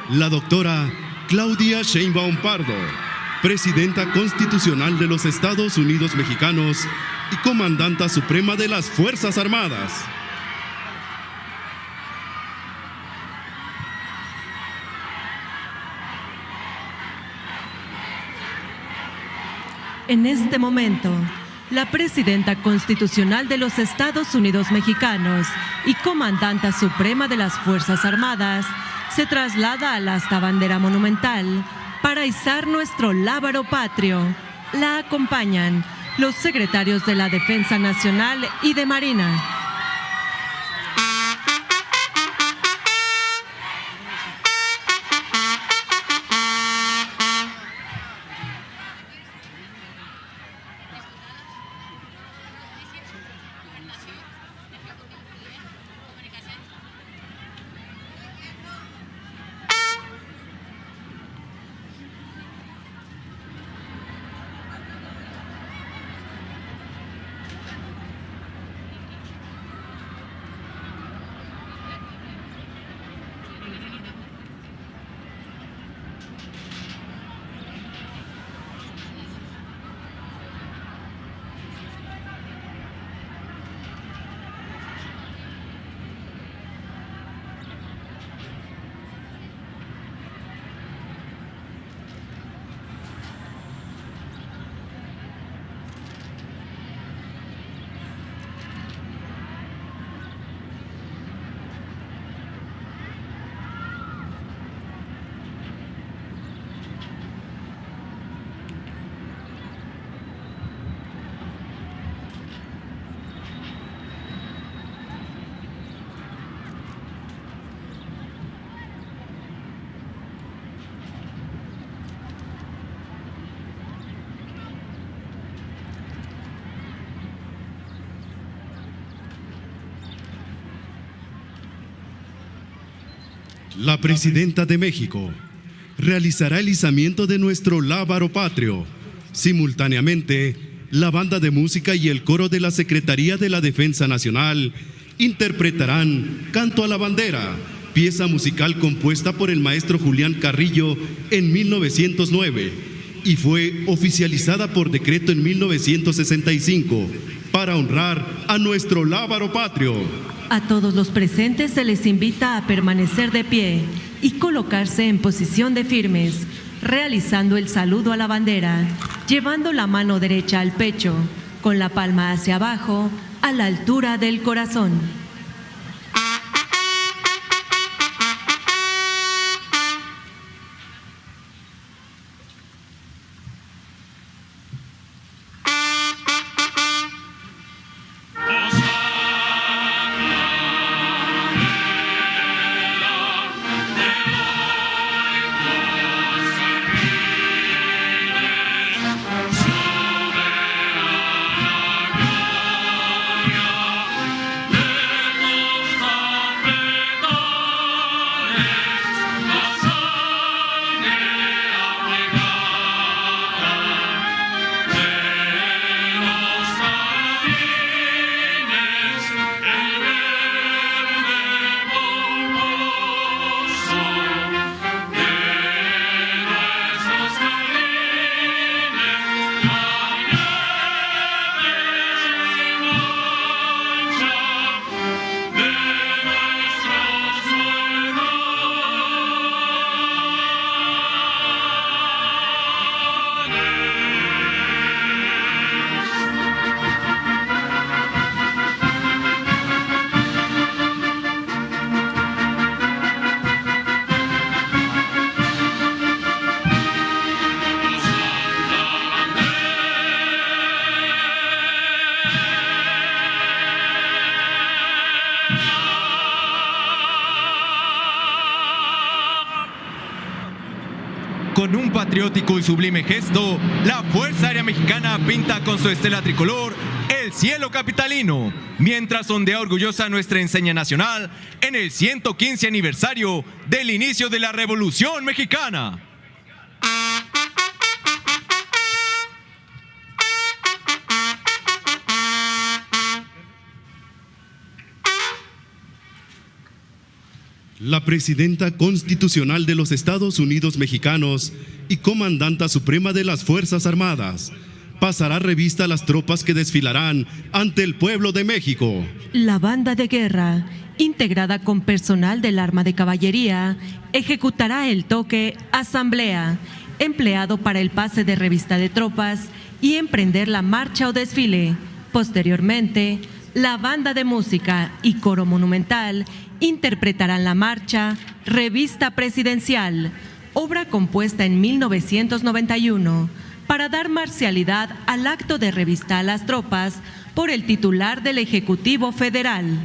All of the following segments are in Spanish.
la doctora Claudia Sheinbaum Pardo, Presidenta Constitucional de los Estados Unidos Mexicanos y Comandanta Suprema de las Fuerzas Armadas. En este momento, la Presidenta Constitucional de los Estados Unidos Mexicanos y Comandanta Suprema de las Fuerzas Armadas se traslada a la asta bandera monumental para izar nuestro lábaro patrio. La acompañan los secretarios de la Defensa Nacional y de Marina. La Presidenta de México realizará el izamiento de nuestro lábaro patrio. Simultáneamente, la banda de música y el coro de la Secretaría de la Defensa Nacional interpretarán Canto a la Bandera, pieza musical compuesta por el maestro Julián Carrillo en 1909 y fue oficializada por decreto en 1965 para honrar a nuestro lábaro patrio. A todos los presentes se les invita a permanecer de pie y colocarse en posición de firmes, realizando el saludo a la bandera, llevando la mano derecha al pecho, con la palma hacia abajo, a la altura del corazón. Con un patriótico y sublime gesto, la Fuerza Aérea Mexicana pinta con su estela tricolor el cielo capitalino, mientras ondea orgullosa nuestra enseña nacional en el 115 aniversario del inicio de la Revolución Mexicana. La presidenta constitucional de los Estados Unidos mexicanos y comandanta suprema de las Fuerzas Armadas pasará revista a las tropas que desfilarán ante el pueblo de México. La banda de guerra, integrada con personal del arma de caballería, ejecutará el toque asamblea, empleado para el pase de revista de tropas y emprender la marcha o desfile. Posteriormente, la banda de música y coro monumental interpretarán la marcha Revista Presidencial, obra compuesta en 1991, para dar marcialidad al acto de revista a las tropas por el titular del Ejecutivo Federal.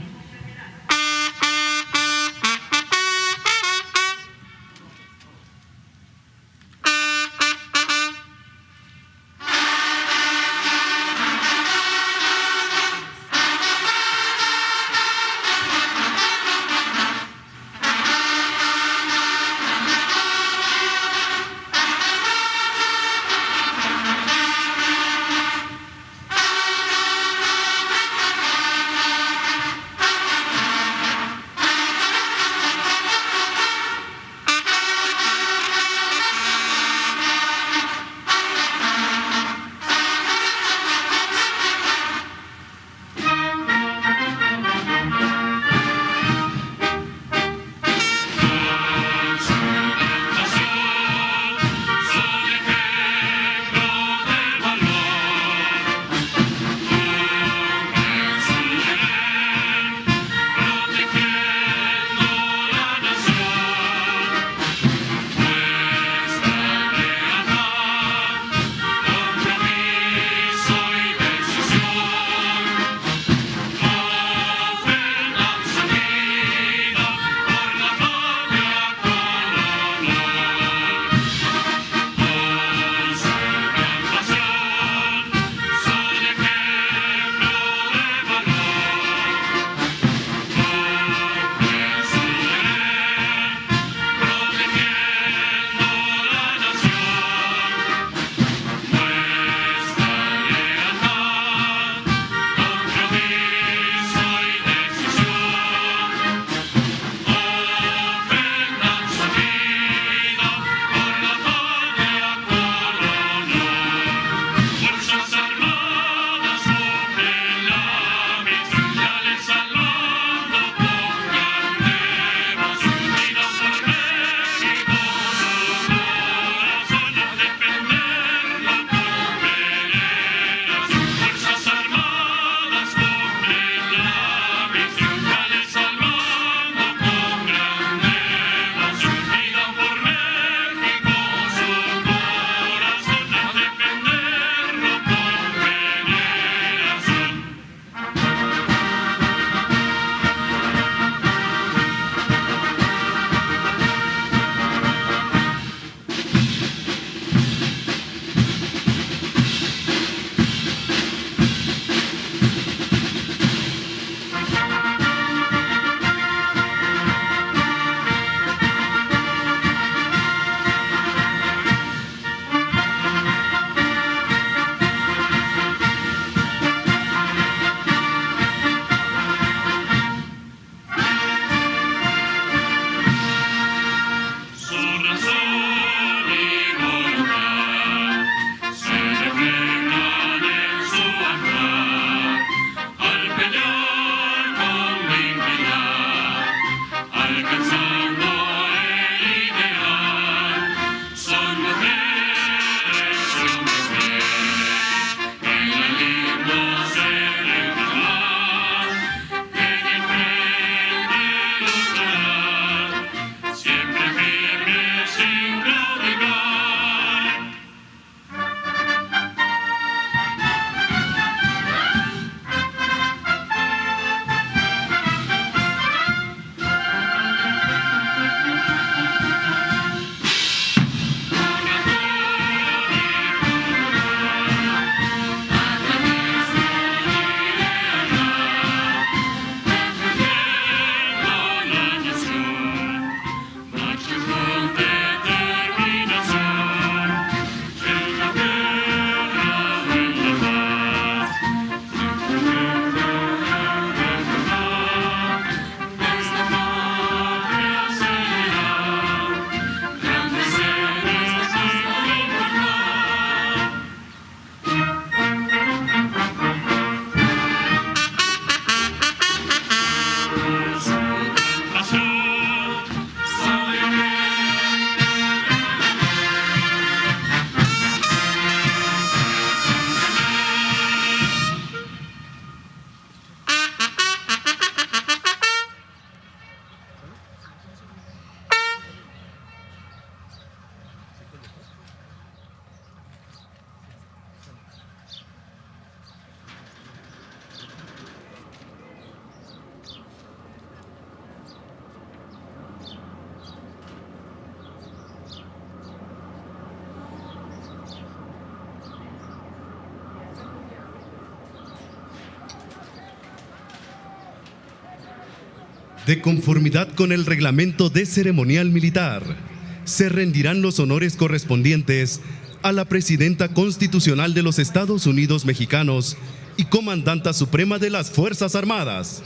De conformidad con el reglamento de ceremonial militar, se rendirán los honores correspondientes a la Presidenta Constitucional de los Estados Unidos Mexicanos y Comandanta Suprema de las Fuerzas Armadas.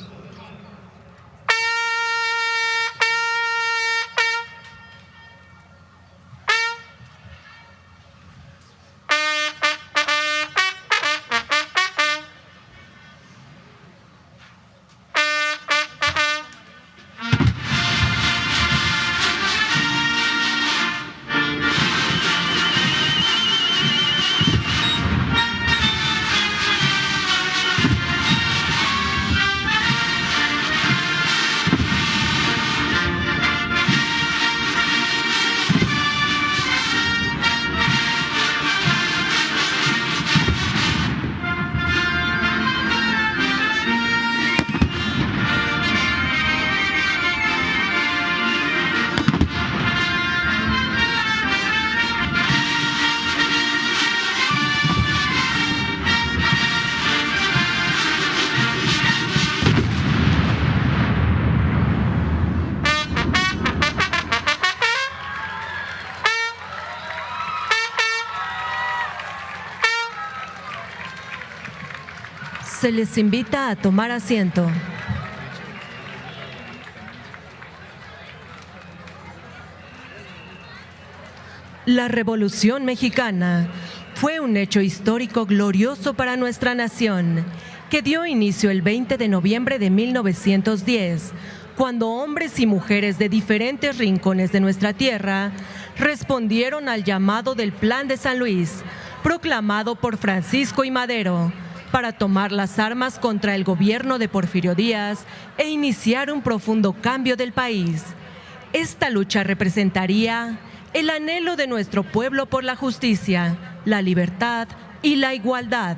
Se les invita a tomar asiento. La Revolución Mexicana fue un hecho histórico glorioso para nuestra nación, que dio inicio el 20 de noviembre de 1910, cuando hombres y mujeres de diferentes rincones de nuestra tierra respondieron al llamado del Plan de San Luis, proclamado por Francisco I. Madero, para tomar las armas contra el gobierno de Porfirio Díaz e iniciar un profundo cambio del país. Esta lucha representaría el anhelo de nuestro pueblo por la justicia, la libertad y la igualdad.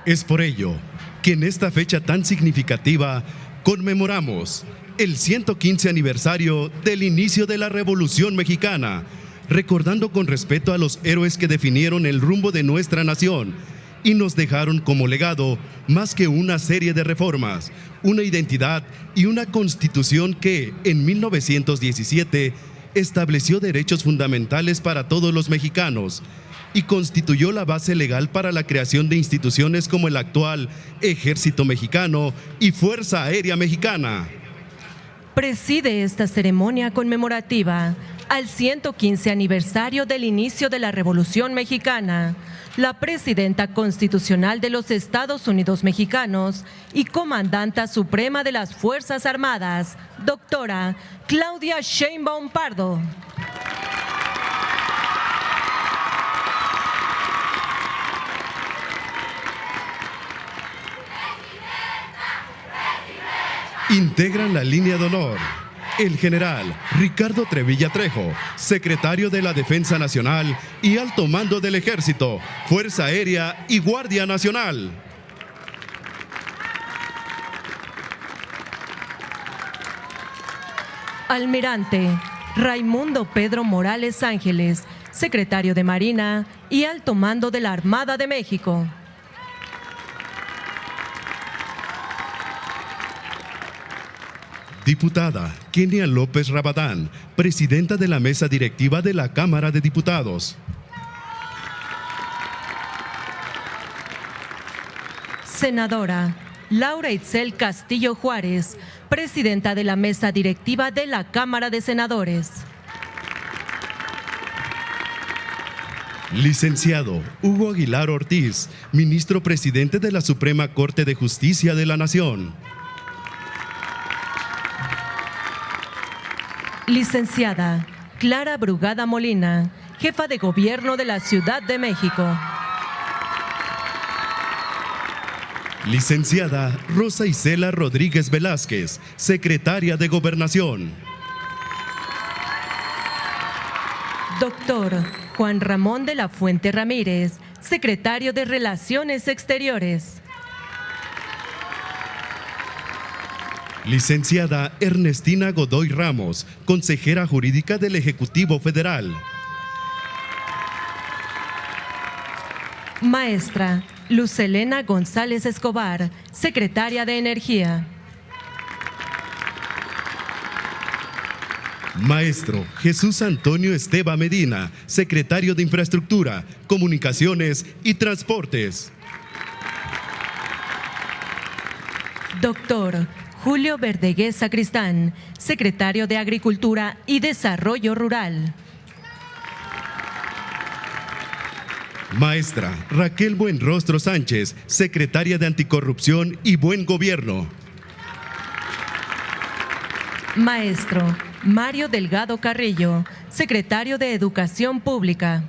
Es por ello que en esta fecha tan significativa conmemoramos el 115 aniversario del inicio de la Revolución Mexicana, recordando con respeto a los héroes que definieron el rumbo de nuestra nación y nos dejaron como legado más que una serie de reformas, una identidad y una constitución que en 1917 estableció derechos fundamentales para todos los mexicanos y constituyó la base legal para la creación de instituciones como el actual Ejército Mexicano y Fuerza Aérea Mexicana. Preside esta ceremonia conmemorativa al 115 aniversario del inicio de la Revolución Mexicana, la Presidenta Constitucional de los Estados Unidos Mexicanos y Comandanta Suprema de las Fuerzas Armadas, doctora Claudia Sheinbaum Pardo. Integran la línea de honor el general Ricardo Trevilla Trejo, secretario de la Defensa Nacional y Alto Mando del Ejército, Fuerza Aérea y Guardia Nacional. Almirante Raimundo Pedro Morales Ángeles, secretario de Marina y Alto Mando de la Armada de México. Diputada Kenia López Rabadán, presidenta de la mesa directiva de la Cámara de Diputados. Senadora Laura Itzel Castillo Juárez, presidenta de la mesa directiva de la Cámara de Senadores. Licenciado Hugo Aguilar Ortiz, ministro presidente de la Suprema Corte de Justicia de la Nación. Licenciada Clara Brugada Molina, jefa de Gobierno de la Ciudad de México. Licenciada Rosa Isela Rodríguez Velázquez, secretaria de Gobernación. Doctor Juan Ramón de la Fuente Ramírez, secretario de Relaciones Exteriores. Licenciada Ernestina Godoy Ramos, consejera jurídica del Ejecutivo Federal. Maestra Luz Helena González Escobar, secretaria de Energía. Maestro Jesús Antonio Esteva Medina, secretario de Infraestructura, Comunicaciones y Transportes. Doctor Julio Verdegués Sacristán, secretario de Agricultura y Desarrollo Rural. Maestra Raquel Buenrostro Sánchez, secretaria de Anticorrupción y Buen Gobierno. Maestro Mario Delgado Carrillo, secretario de Educación Pública.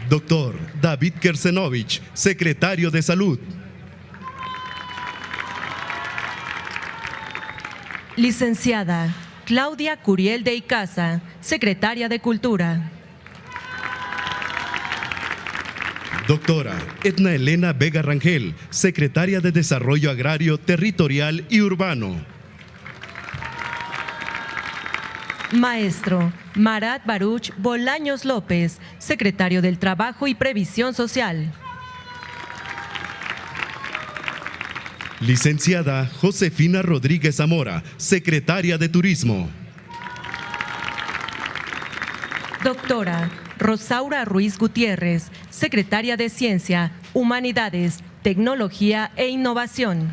Doctor David Kersenovich, secretario de Salud. Licenciada Claudia Curiel de Icaza, secretaria de Cultura. Doctora Edna Elena Vega Rangel, secretaria de Desarrollo Agrario, Territorial y Urbano. Maestro Marat Baruch Bolaños López, secretario del Trabajo y Previsión Social. Licenciada Josefina Rodríguez Zamora, secretaria de Turismo. Doctora Rosaura Ruiz Gutiérrez, secretaria de Ciencia, Humanidades, Tecnología e Innovación.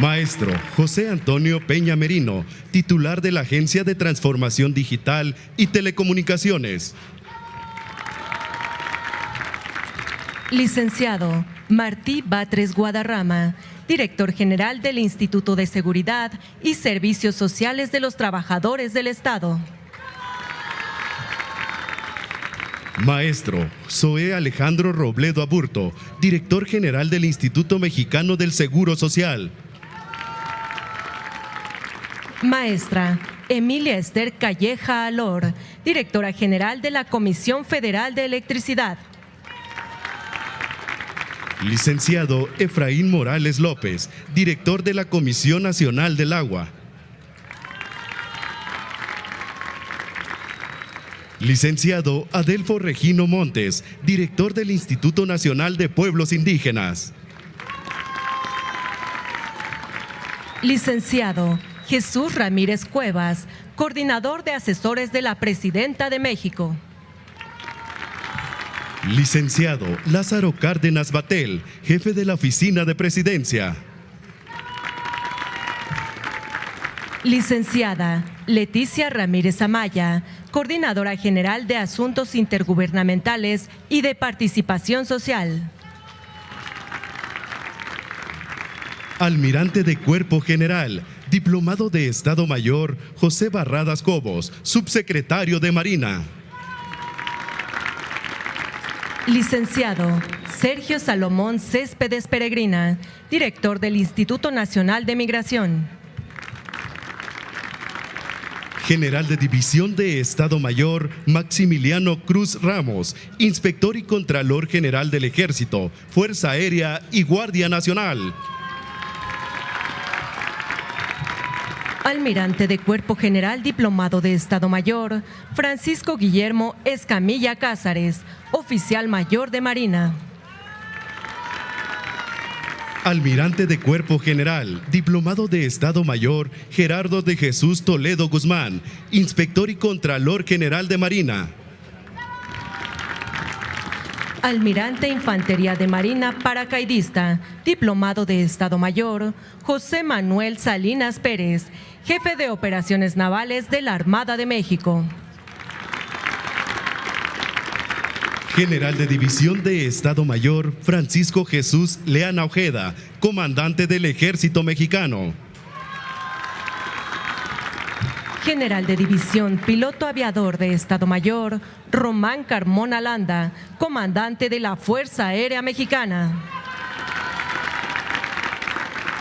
Maestro José Antonio Peña Merino, titular de la Agencia de Transformación Digital y Telecomunicaciones. Licenciado Martí Batres Guadarrama, director general del Instituto de Seguridad y Servicios Sociales de los Trabajadores del Estado. Maestro Zoé Alejandro Robledo Aburto, director general del Instituto Mexicano del Seguro Social. Maestra Emilia Esther Calleja Alor, directora general de la Comisión Federal de Electricidad. Licenciado Efraín Morales López, director de la Comisión Nacional del Agua. Licenciado Adelfo Regino Montes, director del Instituto Nacional de Pueblos Indígenas. Licenciado Jesús Ramírez Cuevas, coordinador de asesores de la Presidenta de México. Licenciado Lázaro Cárdenas Batel, jefe de la Oficina de Presidencia. Licenciada Leticia Ramírez Amaya, coordinadora general de Asuntos Intergubernamentales y de Participación Social. Almirante de Cuerpo General, diplomado de Estado Mayor, José Barradas Cobos, subsecretario de Marina. Licenciado Sergio Salomón Céspedes Peregrina, director del Instituto Nacional de Migración. General de División de Estado Mayor, Maximiliano Cruz Ramos, inspector y contralor general del Ejército, Fuerza Aérea y Guardia Nacional. Almirante de Cuerpo General, diplomado de Estado Mayor, Francisco Guillermo Escamilla Cázares, oficial mayor de Marina. Almirante de Cuerpo General, diplomado de Estado Mayor, Gerardo de Jesús Toledo Guzmán, inspector y contralor general de Marina. Almirante Infantería de Marina paracaidista, diplomado de Estado Mayor, José Manuel Salinas Pérez, jefe de Operaciones Navales de la Armada de México. General de División de Estado Mayor, Francisco Jesús Leana Ojeda, comandante del Ejército Mexicano. General de División, piloto aviador de Estado Mayor, Román Carmona Landa, comandante de la Fuerza Aérea Mexicana.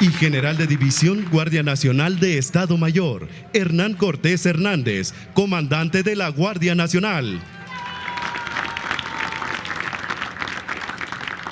Y General de División Guardia Nacional de Estado Mayor, Hernán Cortés Hernández, comandante de la Guardia Nacional.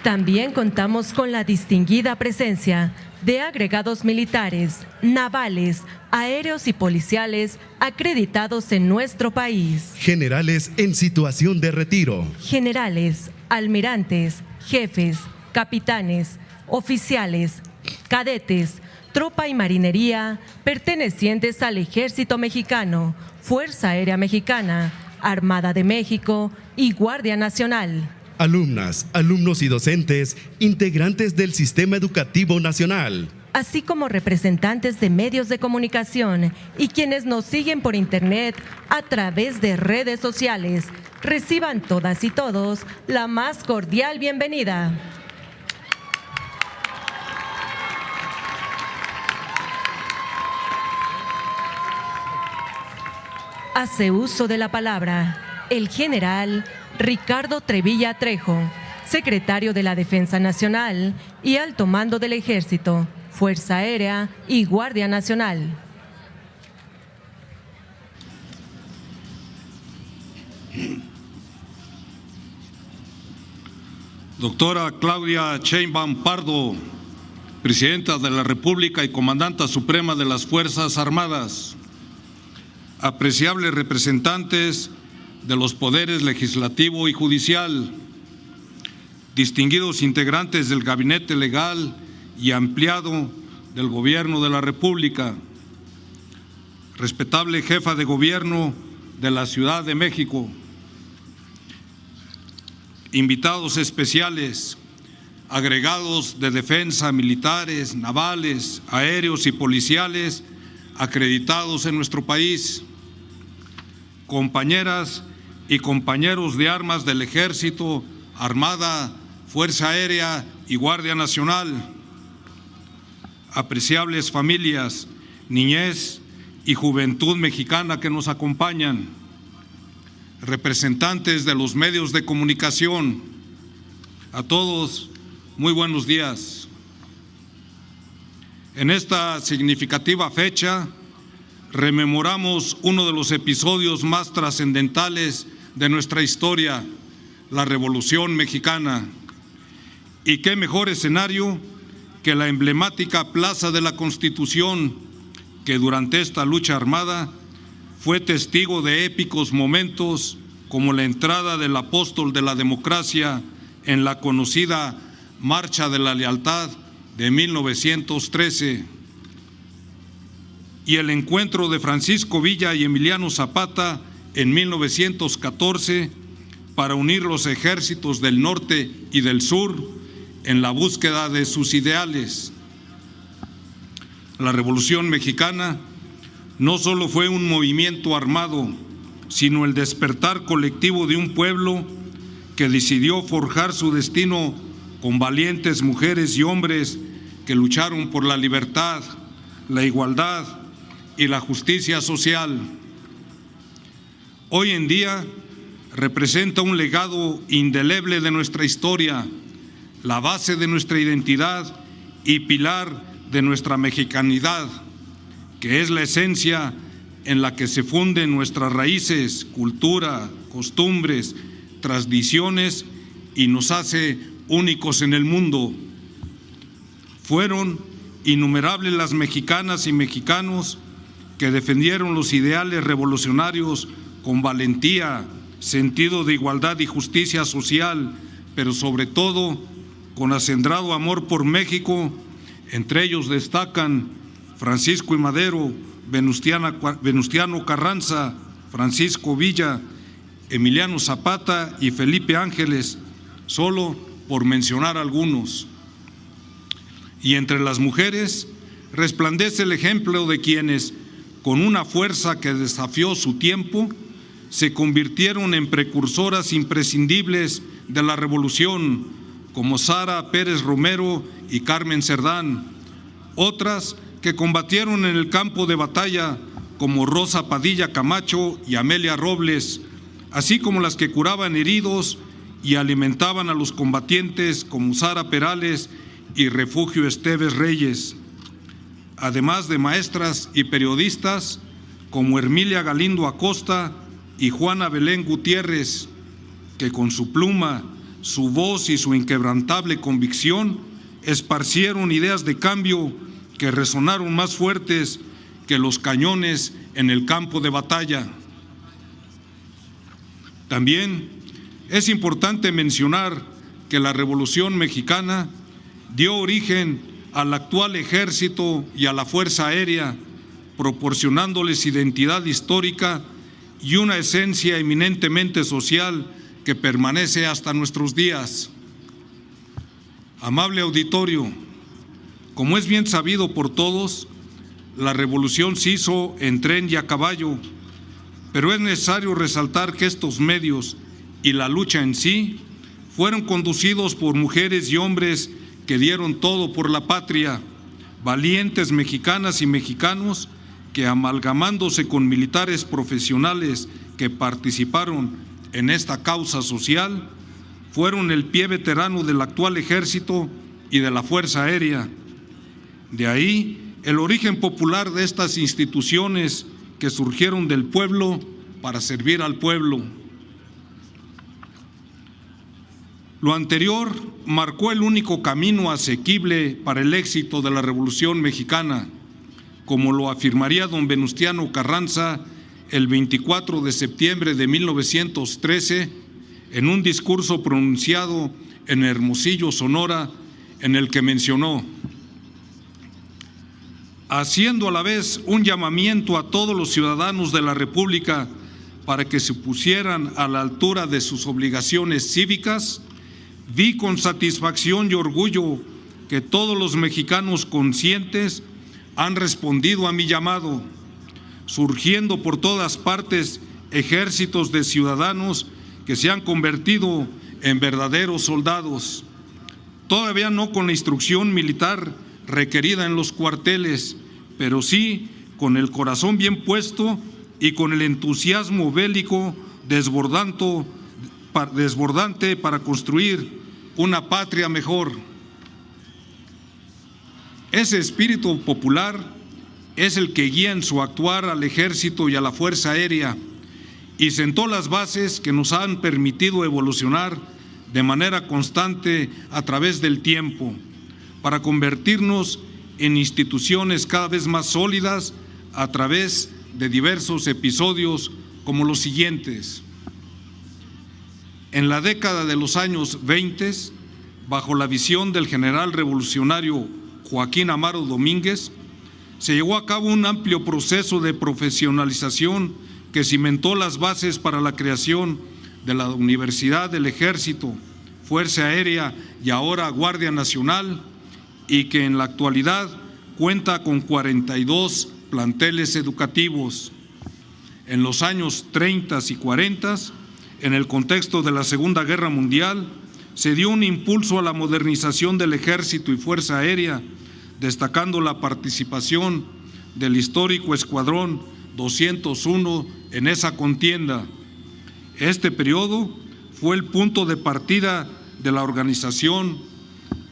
También contamos con la distinguida presencia de agregados militares, navales, aéreos y policiales acreditados en nuestro país. Generales en situación de retiro. Generales, almirantes, jefes, capitanes, oficiales, cadetes, tropa y marinería pertenecientes al Ejército Mexicano, Fuerza Aérea Mexicana, Armada de México y Guardia Nacional. Alumnas, alumnos y docentes integrantes del Sistema Educativo Nacional, así como representantes de medios de comunicación y quienes nos siguen por Internet a través de redes sociales. Reciban todas y todos la más cordial bienvenida. Hace uso de la palabra el general Ricardo Trevilla Trejo, secretario de la Defensa Nacional y Alto Mando del Ejército, Fuerza Aérea y Guardia Nacional. Doctora Claudia Sheinbaum Pardo, Presidenta de la República y Comandanta Suprema de las Fuerzas Armadas, apreciables representantes de los poderes legislativo y judicial, distinguidos integrantes del Gabinete Legal y ampliado del Gobierno de la República, respetable jefa de Gobierno de la Ciudad de México, invitados especiales, agregados de defensa, militares, navales, aéreos y policiales acreditados en nuestro país, compañeras y compañeros de armas del Ejército, Armada, Fuerza Aérea y Guardia Nacional, apreciables familias, niñez y juventud mexicana que nos acompañan, representantes de los medios de comunicación, a todos, muy buenos días. En esta significativa fecha, rememoramos uno de los episodios más trascendentales de nuestra historia, la Revolución Mexicana. Y qué mejor escenario que la emblemática Plaza de la Constitución, que durante esta lucha armada fue testigo de épicos momentos como la entrada del apóstol de la democracia en la conocida Marcha de la Lealtad de 1913 y el encuentro de Francisco Villa y Emiliano Zapata en 1914 para unir los ejércitos del norte y del sur en la búsqueda de sus ideales. La Revolución Mexicana no solo fue un movimiento armado, sino el despertar colectivo de un pueblo que decidió forjar su destino con valientes mujeres y hombres que lucharon por la libertad, la igualdad y la justicia social. Hoy en día representa un legado indeleble de nuestra historia, la base de nuestra identidad y pilar de nuestra mexicanidad, que es la esencia en la que se funden nuestras raíces, cultura, costumbres, tradiciones y nos hace únicos en el mundo. Fueron innumerables las mexicanas y mexicanos que defendieron los ideales revolucionarios con valentía, sentido de igualdad y justicia social, pero sobre todo con acendrado amor por México. Entre ellos destacan Francisco I. Madero, Venustiano Carranza, Francisco Villa, Emiliano Zapata y Felipe Ángeles, solo por mencionar algunos. Y entre las mujeres resplandece el ejemplo de quienes, con una fuerza que desafió su tiempo, se convirtieron en precursoras imprescindibles de la revolución, como Sara Pérez Romero y Carmen Cerdán. Otras que combatieron en el campo de batalla, como Rosa Padilla Camacho y Amelia Robles, así como las que curaban heridos y alimentaban a los combatientes, como Sara Perales y Refugio Esteves Reyes, además de maestras y periodistas como Hermilia Galindo Acosta y Juana Belén Gutiérrez, que con su pluma, su voz y su inquebrantable convicción esparcieron ideas de cambio que resonaron más fuertes que los cañones en el campo de batalla. También es importante mencionar que la Revolución Mexicana dio origen al actual Ejército y a la Fuerza Aérea, proporcionándoles identidad histórica y una esencia eminentemente social que permanece hasta nuestros días. Amable auditorio, como es bien sabido por todos, la revolución se hizo en tren y a caballo, pero es necesario resaltar que estos medios y la lucha en sí fueron conducidos por mujeres y hombres que dieron todo por la patria, valientes mexicanas y mexicanos que, amalgamándose con militares profesionales que participaron en esta causa social, fueron el pie veterano del actual Ejército y de la Fuerza Aérea. De ahí el origen popular de estas instituciones que surgieron del pueblo para servir al pueblo. Lo anterior marcó el único camino asequible para el éxito de la Revolución Mexicana, como lo afirmaría don Venustiano Carranza el 24 de septiembre de 1913 en un discurso pronunciado en Hermosillo, Sonora, en el que mencionó: haciendo a la vez un llamamiento a todos los ciudadanos de la República para que se pusieran a la altura de sus obligaciones cívicas, vi con satisfacción y orgullo que todos los mexicanos conscientes han respondido a mi llamado, surgiendo por todas partes ejércitos de ciudadanos que se han convertido en verdaderos soldados, todavía no con la instrucción militar requerida en los cuarteles, pero sí con el corazón bien puesto y con el entusiasmo bélico desbordante para construir una patria mejor. Ese espíritu popular es el que guía en su actuar al Ejército y a la Fuerza Aérea y sentó las bases que nos han permitido evolucionar de manera constante a través del tiempo, para convertirnos en instituciones cada vez más sólidas a través de diversos episodios como los siguientes. En la década de los años 20, bajo la visión del general revolucionario Joaquín Amaro Domínguez, se llevó a cabo un amplio proceso de profesionalización que cimentó las bases para la creación de la Universidad del Ejército, Fuerza Aérea y ahora Guardia Nacional, y que en la actualidad cuenta con 42 planteles educativos. En los años 30 y 40, en el contexto de la Segunda Guerra Mundial, se dio un impulso a la modernización del Ejército y Fuerza Aérea, destacando la participación del histórico Escuadrón 201 en esa contienda. Este periodo fue el punto de partida de la organización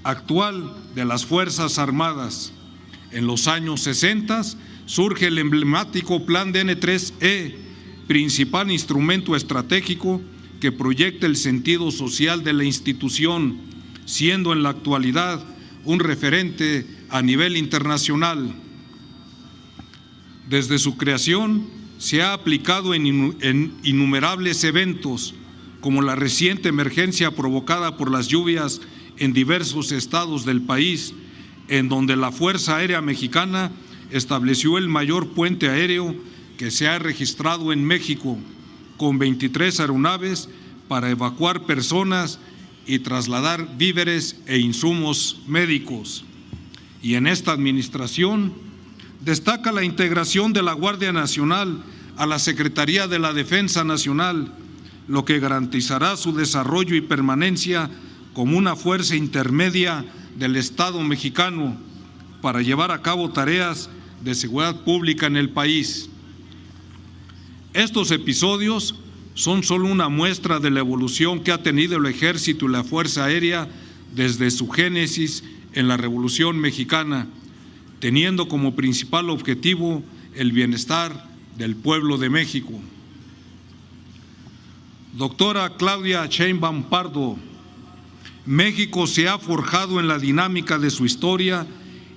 actual de las Fuerzas Armadas. En los años 60 surge el emblemático Plan DN3E, principal instrumento estratégico que proyecta el sentido social de la institución, siendo en la actualidad un referente a nivel internacional. Desde su creación se ha aplicado en innumerables eventos, como la reciente emergencia provocada por las lluvias en diversos estados del país, en donde la Fuerza Aérea Mexicana estableció el mayor puente aéreo que se ha registrado en México, con 23 aeronaves para evacuar personas y trasladar víveres e insumos médicos. Y en esta administración destaca la integración de la Guardia Nacional a la Secretaría de la Defensa Nacional, lo que garantizará su desarrollo y permanencia como una fuerza intermedia del Estado mexicano para llevar a cabo tareas de seguridad pública en el país. Estos episodios son solo una muestra de la evolución que ha tenido el Ejército y la Fuerza Aérea desde su génesis en la Revolución Mexicana, teniendo como principal objetivo el bienestar del pueblo de México. Doctora Claudia Sheinbaum Pardo, México se ha forjado en la dinámica de su historia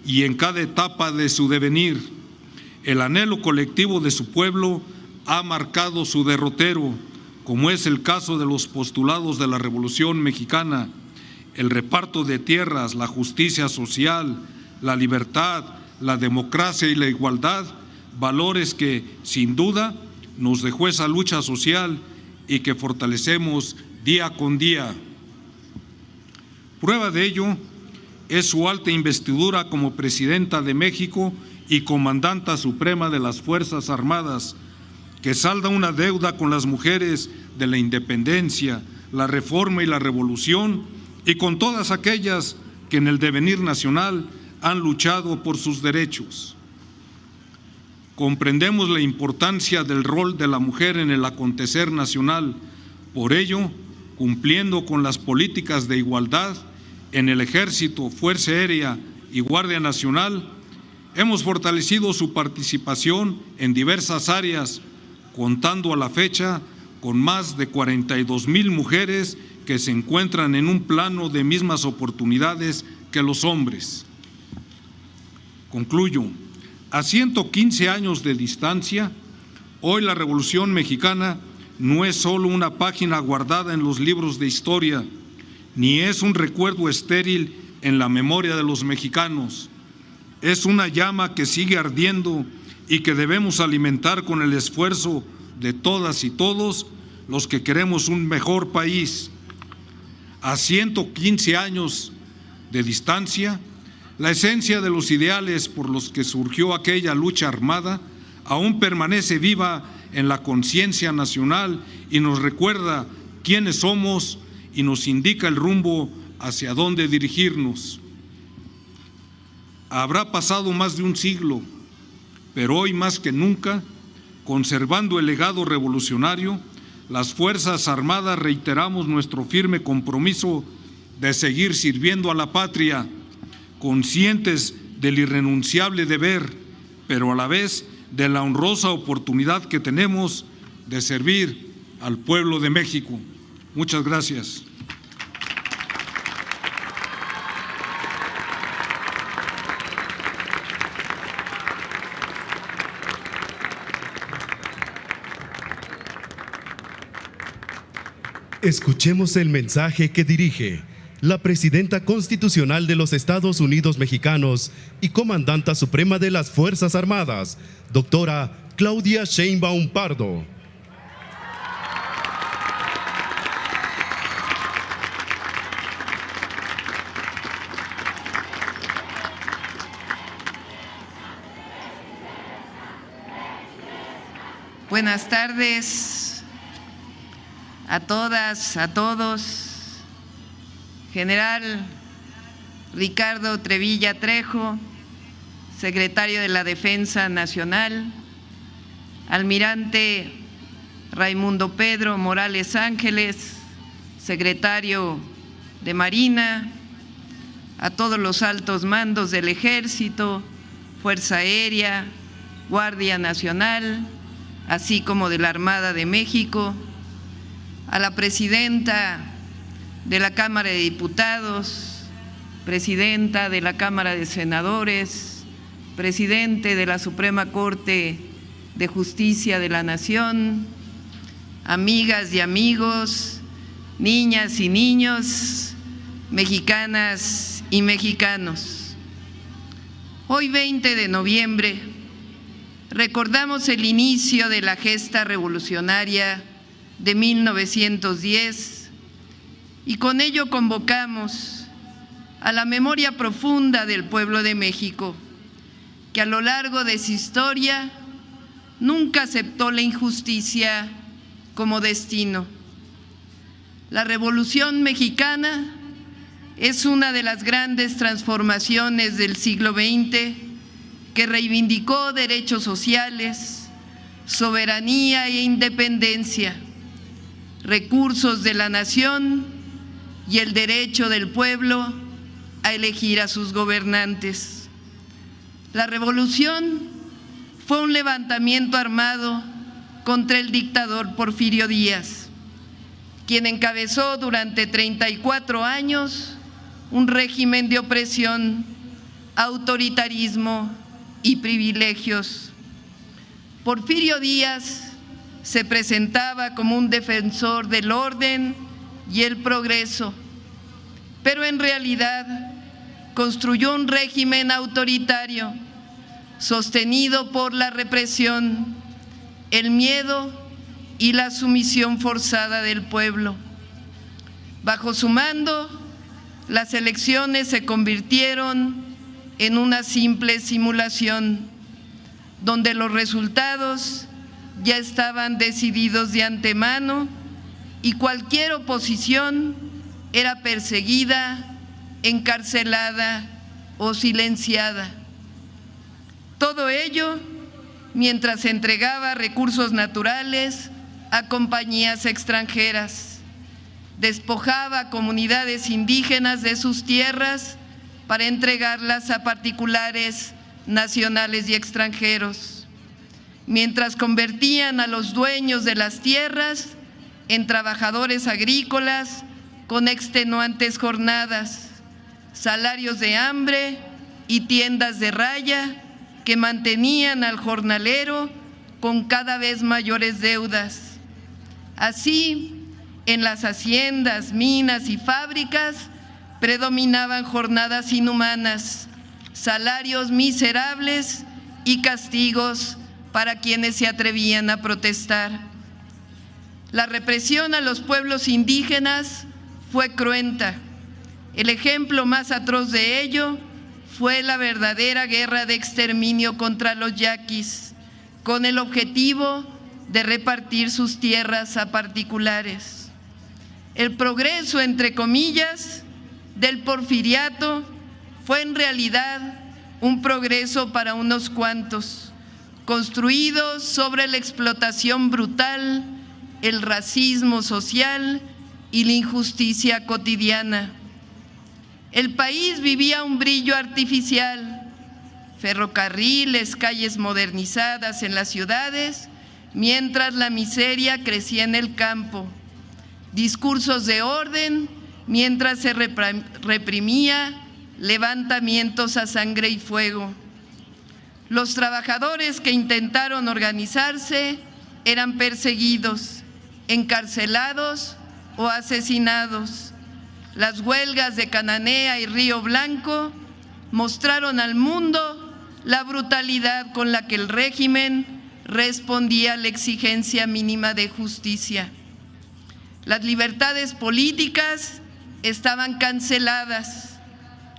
y en cada etapa de su devenir. El anhelo colectivo de su pueblo ha marcado su derrotero, como es el caso de los postulados de la Revolución Mexicana: el reparto de tierras, la justicia social, la libertad, la democracia y la igualdad, valores que, sin duda, nos dejó esa lucha social y que fortalecemos día con día. Prueba de ello es su alta investidura como Presidenta de México y Comandanta Suprema de las Fuerzas Armadas, que salda una deuda con las mujeres de la independencia, la reforma y la revolución, y con todas aquellas que en el devenir nacional han luchado por sus derechos. Comprendemos la importancia del rol de la mujer en el acontecer nacional. Por ello, cumpliendo con las políticas de igualdad en el Ejército, Fuerza Aérea y Guardia Nacional, hemos fortalecido su participación en diversas áreas, contando a la fecha con más de 42,000 mujeres que se encuentran en un plano de mismas oportunidades que los hombres. Concluyo. A 115 años de distancia, hoy la Revolución Mexicana no es solo una página guardada en los libros de historia, ni es un recuerdo estéril en la memoria de los mexicanos. Es una llama que sigue ardiendo y que debemos alimentar con el esfuerzo de todas y todos los que queremos un mejor país. A 115 años de distancia, la esencia de los ideales por los que surgió aquella lucha armada aún permanece viva en la conciencia nacional y nos recuerda quiénes somos y nos indica el rumbo hacia dónde dirigirnos. Habrá pasado más de un siglo, pero hoy más que nunca, conservando el legado revolucionario, las Fuerzas Armadas reiteramos nuestro firme compromiso de seguir sirviendo a la patria, conscientes del irrenunciable deber, pero a la vez de la honrosa oportunidad que tenemos de servir al pueblo de México. Muchas gracias. Escuchemos el mensaje que dirige la Presidenta Constitucional de los Estados Unidos Mexicanos y Comandanta Suprema de las Fuerzas Armadas, doctora Claudia Sheinbaum Pardo. Buenas tardes a todas, a todos. General Ricardo Trevilla Trejo, secretario de la Defensa Nacional, Almirante Raimundo Pedro Morales Ángeles, secretario de Marina, a todos los altos mandos del Ejército, Fuerza Aérea, Guardia Nacional, así como de la Armada de México, a la Presidenta de la Cámara de Diputados, Presidenta de la Cámara de Senadores, Presidente de la Suprema Corte de Justicia de la Nación, amigas y amigos, niñas y niños, mexicanas y mexicanos. Hoy 20 de noviembre recordamos el inicio de la gesta revolucionaria de 1910 y con ello convocamos a la memoria profunda del pueblo de México, que a lo largo de su historia nunca aceptó la injusticia como destino. La Revolución Mexicana es una de las grandes transformaciones del siglo XX que reivindicó derechos sociales, soberanía e independencia, recursos de la nación y el derecho del pueblo a elegir a sus gobernantes. La revolución fue un levantamiento armado contra el dictador Porfirio Díaz, quien encabezó durante 34 años un régimen de opresión, autoritarismo y privilegios. Porfirio Díaz se presentaba como un defensor del orden y el progreso, pero en realidad construyó un régimen autoritario, sostenido por la represión, el miedo y la sumisión forzada del pueblo. Bajo su mando, las elecciones se convirtieron en una simple simulación, donde los resultados ya estaban decididos de antemano y cualquier oposición era perseguida, encarcelada o silenciada. Todo ello mientras se entregaba recursos naturales a compañías extranjeras, despojaba a comunidades indígenas de sus tierras para entregarlas a particulares nacionales y extranjeros, mientras convertían a los dueños de las tierras en trabajadores agrícolas con extenuantes jornadas, salarios de hambre y tiendas de raya que mantenían al jornalero con cada vez mayores deudas. Así, en las haciendas, minas y fábricas predominaban jornadas inhumanas, salarios miserables y castigos para quienes se atrevían a protestar. La represión a los pueblos indígenas fue cruenta. El ejemplo más atroz de ello fue la verdadera guerra de exterminio contra los yaquis, con el objetivo de repartir sus tierras a particulares. El progreso, entre comillas, del porfiriato fue en realidad un progreso para unos cuantos, construido sobre la explotación brutal, el racismo social y la injusticia cotidiana. El país vivía un brillo artificial, ferrocarriles, calles modernizadas en las ciudades, mientras la miseria crecía en el campo, discursos de orden, mientras se reprimía levantamientos a sangre y fuego. Los trabajadores que intentaron organizarse eran perseguidos, encarcelados o asesinados. Las huelgas de Cananea y Río Blanco mostraron al mundo la brutalidad con la que el régimen respondía a la exigencia mínima de justicia. Las libertades políticas estaban canceladas,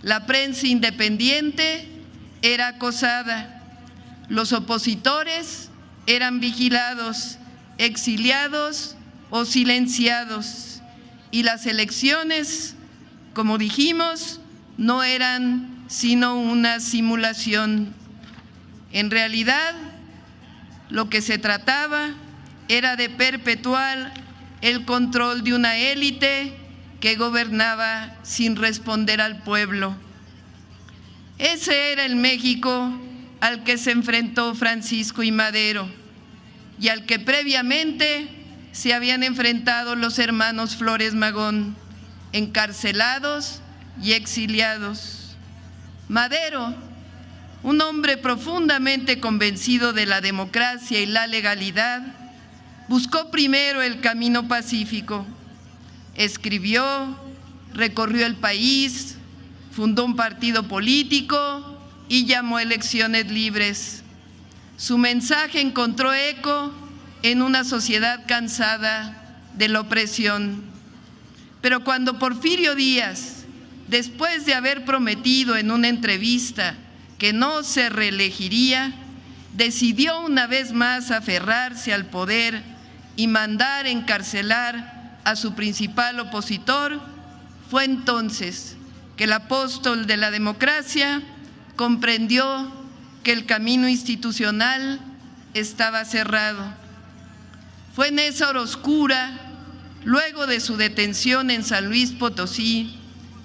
la prensa independiente era acosada, los opositores eran vigilados, exiliados o silenciados, y las elecciones, como dijimos, no eran sino una simulación. En realidad, lo que se trataba era de perpetuar el control de una élite que gobernaba sin responder al pueblo. Ese era el México al que se enfrentó Francisco I. Madero y al que previamente se habían enfrentado los hermanos Flores Magón, encarcelados y exiliados. Madero, un hombre profundamente convencido de la democracia y la legalidad, buscó primero el camino pacífico. Escribió, recorrió el país, fundó un partido político y llamó a elecciones libres. Su mensaje encontró eco en una sociedad cansada de la opresión. Pero cuando Porfirio Díaz, después de haber prometido en una entrevista que no se reelegiría, decidió una vez más aferrarse al poder y mandar encarcelar a su principal opositor, fue entonces que el apóstol de la democracia comprendió que el camino institucional estaba cerrado. Fue en esa hora oscura, luego de su detención en San Luis Potosí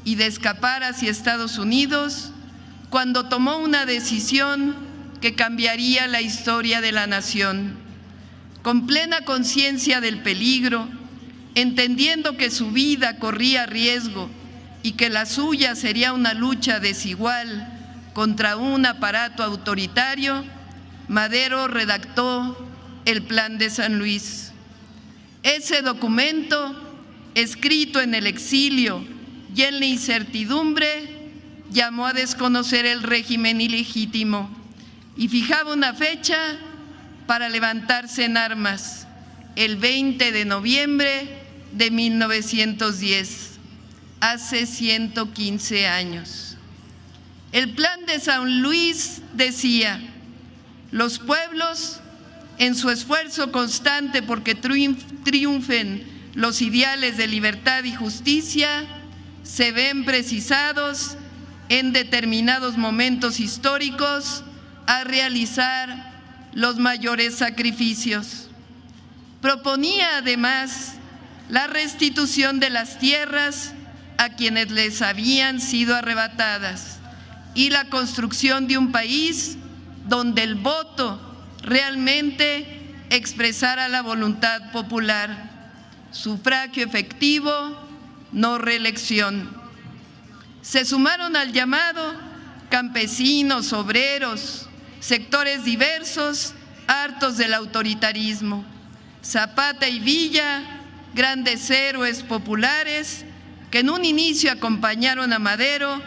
y de escapar hacia Estados Unidos, cuando tomó una decisión que cambiaría la historia de la nación. Con plena conciencia del peligro, entendiendo que su vida corría riesgo y que la suya sería una lucha desigual contra un aparato autoritario, Madero redactó el Plan de San Luis. Ese documento, escrito en el exilio y en la incertidumbre, llamó a desconocer el régimen ilegítimo y fijaba una fecha para levantarse en armas, el 20 de noviembre de 1910, hace 115 años. El Plan de San Luis decía: los pueblos, en su esfuerzo constante porque triunfen los ideales de libertad y justicia, se ven precisados en determinados momentos históricos a realizar los mayores sacrificios. Proponía además la restitución de las tierras a quienes les habían sido arrebatadas y la construcción de un país donde el voto realmente expresara la voluntad popular, sufragio efectivo, no reelección. Se sumaron al llamado campesinos, obreros, sectores diversos, hartos del autoritarismo. Zapata y Villa, grandes héroes populares que en un inicio acompañaron a Madero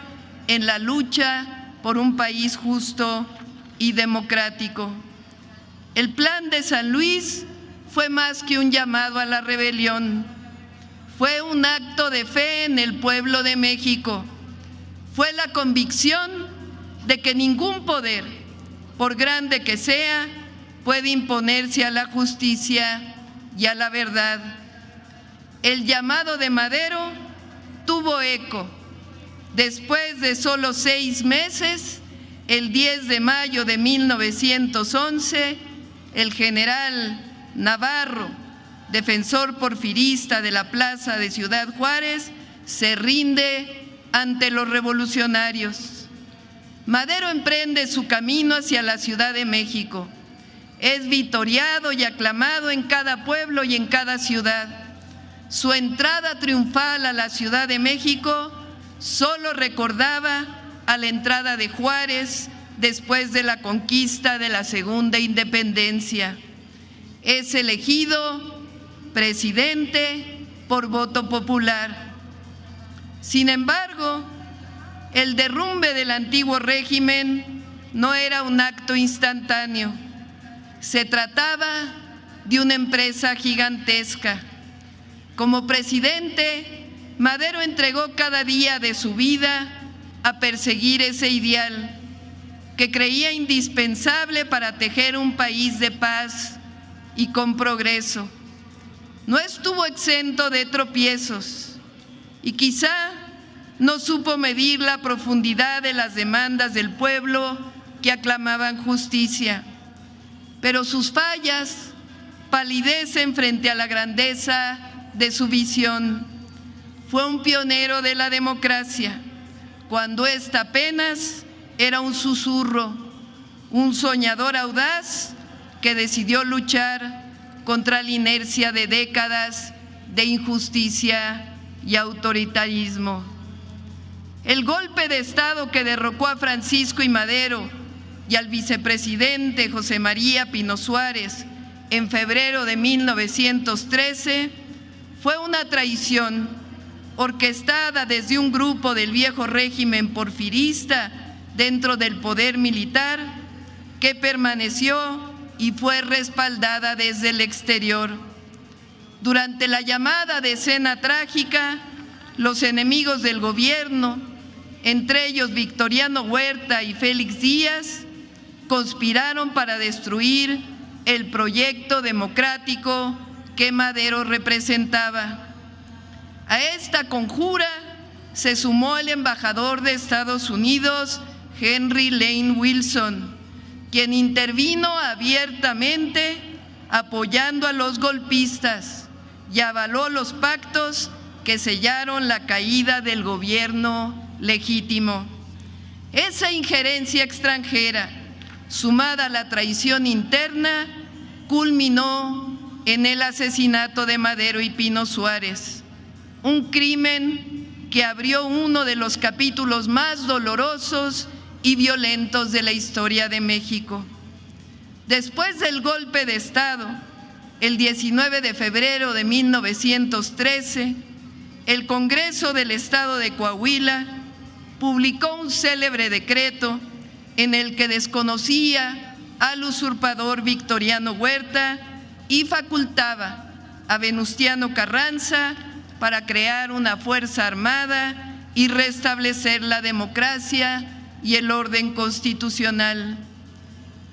en la lucha por un país justo y democrático. El Plan de San Luis fue más que un llamado a la rebelión, fue un acto de fe en el pueblo de México, fue la convicción de que ningún poder, por grande que sea, puede imponerse a la justicia y a la verdad. El llamado de Madero tuvo eco. Después de solo 6 meses, el 10 de mayo de 1911, el general Navarro, defensor porfirista de la plaza de Ciudad Juárez, se rinde ante los revolucionarios. Madero emprende su camino hacia la Ciudad de México. Es vitoreado y aclamado en cada pueblo y en cada ciudad. Su entrada triunfal a la Ciudad de México solo recordaba a la entrada de Juárez después de la conquista de la Segunda Independencia. Es elegido presidente por voto popular. Sin embargo, el derrumbe del antiguo régimen no era un acto instantáneo. Se trataba de una empresa gigantesca. Como presidente, Madero entregó cada día de su vida a perseguir ese ideal que creía indispensable para tejer un país de paz y con progreso. No estuvo exento de tropiezos y quizá no supo medir la profundidad de las demandas del pueblo que aclamaban justicia, pero sus fallas palidecen frente a la grandeza de su visión. Fue un pionero de la democracia, cuando ésta apenas era un susurro, un soñador audaz que decidió luchar contra la inercia de décadas de injusticia y autoritarismo. El golpe de Estado que derrocó a Francisco I. Madero y al vicepresidente José María Pino Suárez en febrero de 1913 fue una traición orquestada desde un grupo del viejo régimen porfirista dentro del poder militar que permaneció y fue respaldada desde el exterior. Durante la llamada Decena Trágica, los enemigos del gobierno, entre ellos Victoriano Huerta y Félix Díaz, conspiraron para destruir el proyecto democrático que Madero representaba. A esta conjura se sumó el embajador de Estados Unidos, Henry Lane Wilson, quien intervino abiertamente apoyando a los golpistas y avaló los pactos que sellaron la caída del gobierno legítimo. Esa injerencia extranjera, sumada a la traición interna, culminó en el asesinato de Madero y Pino Suárez, un crimen que abrió uno de los capítulos más dolorosos y violentos de la historia de México. Después del golpe de Estado, el 19 de febrero de 1913, el Congreso del Estado de Coahuila publicó un célebre decreto en el que desconocía al usurpador Victoriano Huerta y facultaba a Venustiano Carranza para crear una fuerza armada y restablecer la democracia y el orden constitucional.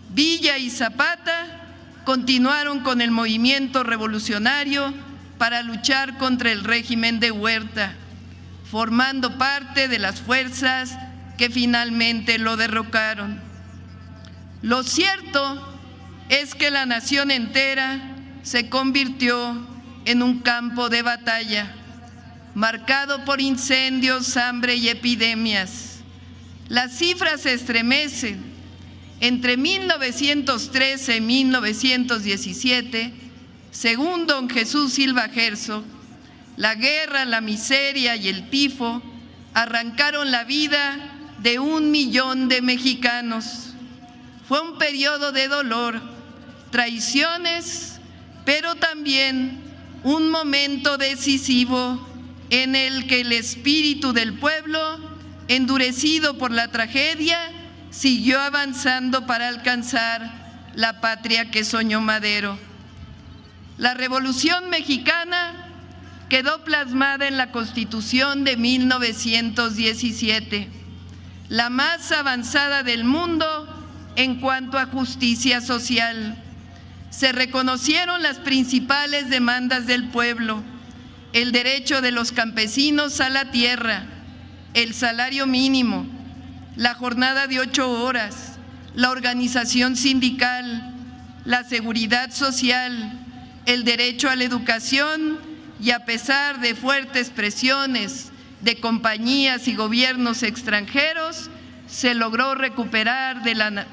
Villa y Zapata continuaron con el movimiento revolucionario para luchar contra el régimen de Huerta, formando parte de las fuerzas que finalmente lo derrocaron. Lo cierto es que la nación entera se convirtió en un campo de batalla, marcado por incendios, hambre y epidemias. Las cifras se estremecen. Entre 1913 y 1917, según don Jesús Silva Herzog, la guerra, la miseria y el tifo arrancaron la vida de 1 millón de mexicanos. Fue un periodo de dolor, traiciones, pero también un momento decisivo en el que el espíritu del pueblo, endurecido por la tragedia, siguió avanzando para alcanzar la patria que soñó Madero. La Revolución Mexicana quedó plasmada en la Constitución de 1917, la más avanzada del mundo en cuanto a justicia social. Se reconocieron las principales demandas del pueblo: el derecho de los campesinos a la tierra, el salario mínimo, la jornada de 8 horas, la organización sindical, la seguridad social, el derecho a la educación, y a pesar de fuertes presiones de compañías y gobiernos extranjeros, se logró recuperar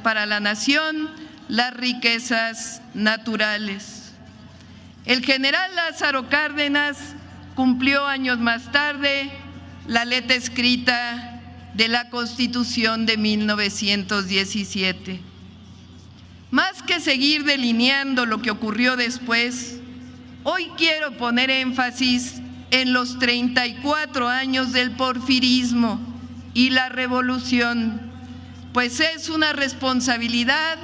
para la nación las riquezas naturales. El general Lázaro Cárdenas cumplió años más tarde la letra escrita de la Constitución de 1917. Más que seguir delineando lo que ocurrió después, hoy quiero poner énfasis en los 34 años del porfirismo y la revolución, pues es una responsabilidad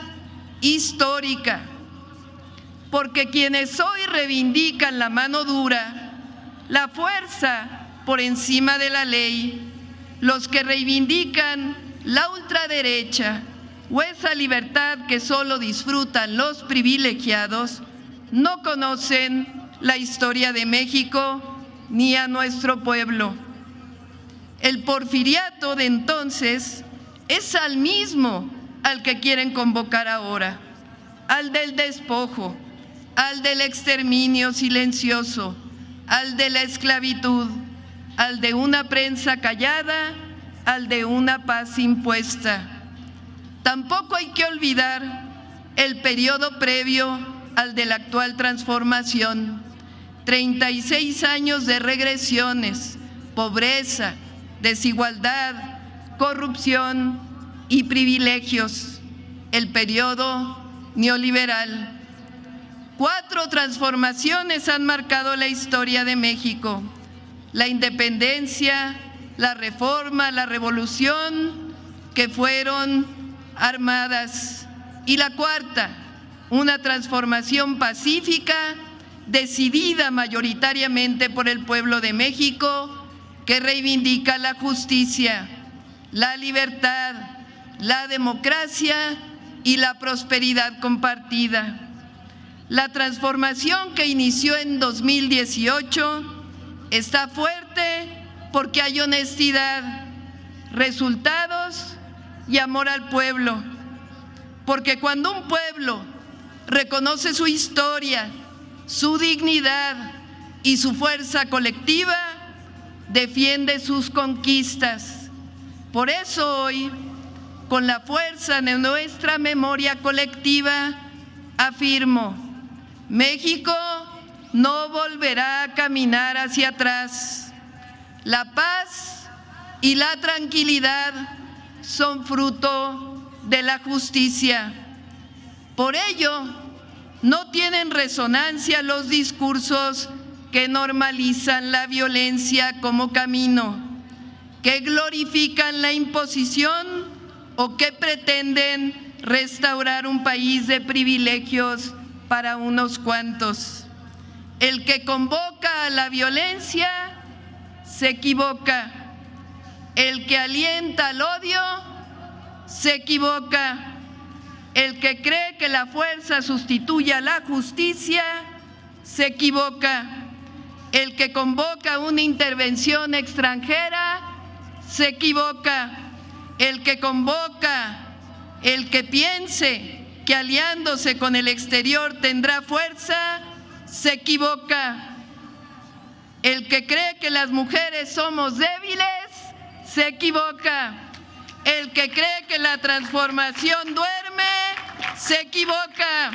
histórica, porque quienes hoy reivindican la mano dura, la fuerza por encima de la ley, los que reivindican la ultraderecha o esa libertad que solo disfrutan los privilegiados, no conocen la historia de México ni a nuestro pueblo. El porfiriato de entonces es al mismo al que quieren convocar ahora, al del despojo, al del exterminio silencioso, al de la esclavitud, al de una prensa callada, al de una paz impuesta. Tampoco hay que olvidar el periodo previo al de la actual transformación, 36 años de regresiones, pobreza, desigualdad, corrupción y privilegios, el periodo neoliberal. 4 transformaciones han marcado la historia de México: la independencia, la reforma, la revolución, que fueron armadas, y la 4ª, una transformación pacífica, decidida mayoritariamente por el pueblo de México, que reivindica la justicia, la libertad, la democracia y la prosperidad compartida. La transformación que inició en 2018 está fuerte porque hay honestidad, resultados y amor al pueblo. Porque cuando un pueblo reconoce su historia, su dignidad y su fuerza colectiva, defiende sus conquistas. Por eso hoy, con la fuerza de nuestra memoria colectiva, afirmo: México no volverá a caminar hacia atrás. La paz y la tranquilidad son fruto de la justicia. Por ello, no tienen resonancia los discursos que normalizan la violencia como camino, que glorifican la imposición o que pretenden restaurar un país de privilegios para unos cuantos. El que convoca a la violencia se equivoca. El que alienta al odio se equivoca. El que cree que la fuerza sustituye a la justicia se equivoca. El que convoca una intervención extranjera se equivoca. El que convoca, el que piense que aliándose con el exterior tendrá fuerza, se equivoca. El que cree que las mujeres somos débiles, se equivoca. El que cree que la transformación duerme, se equivoca.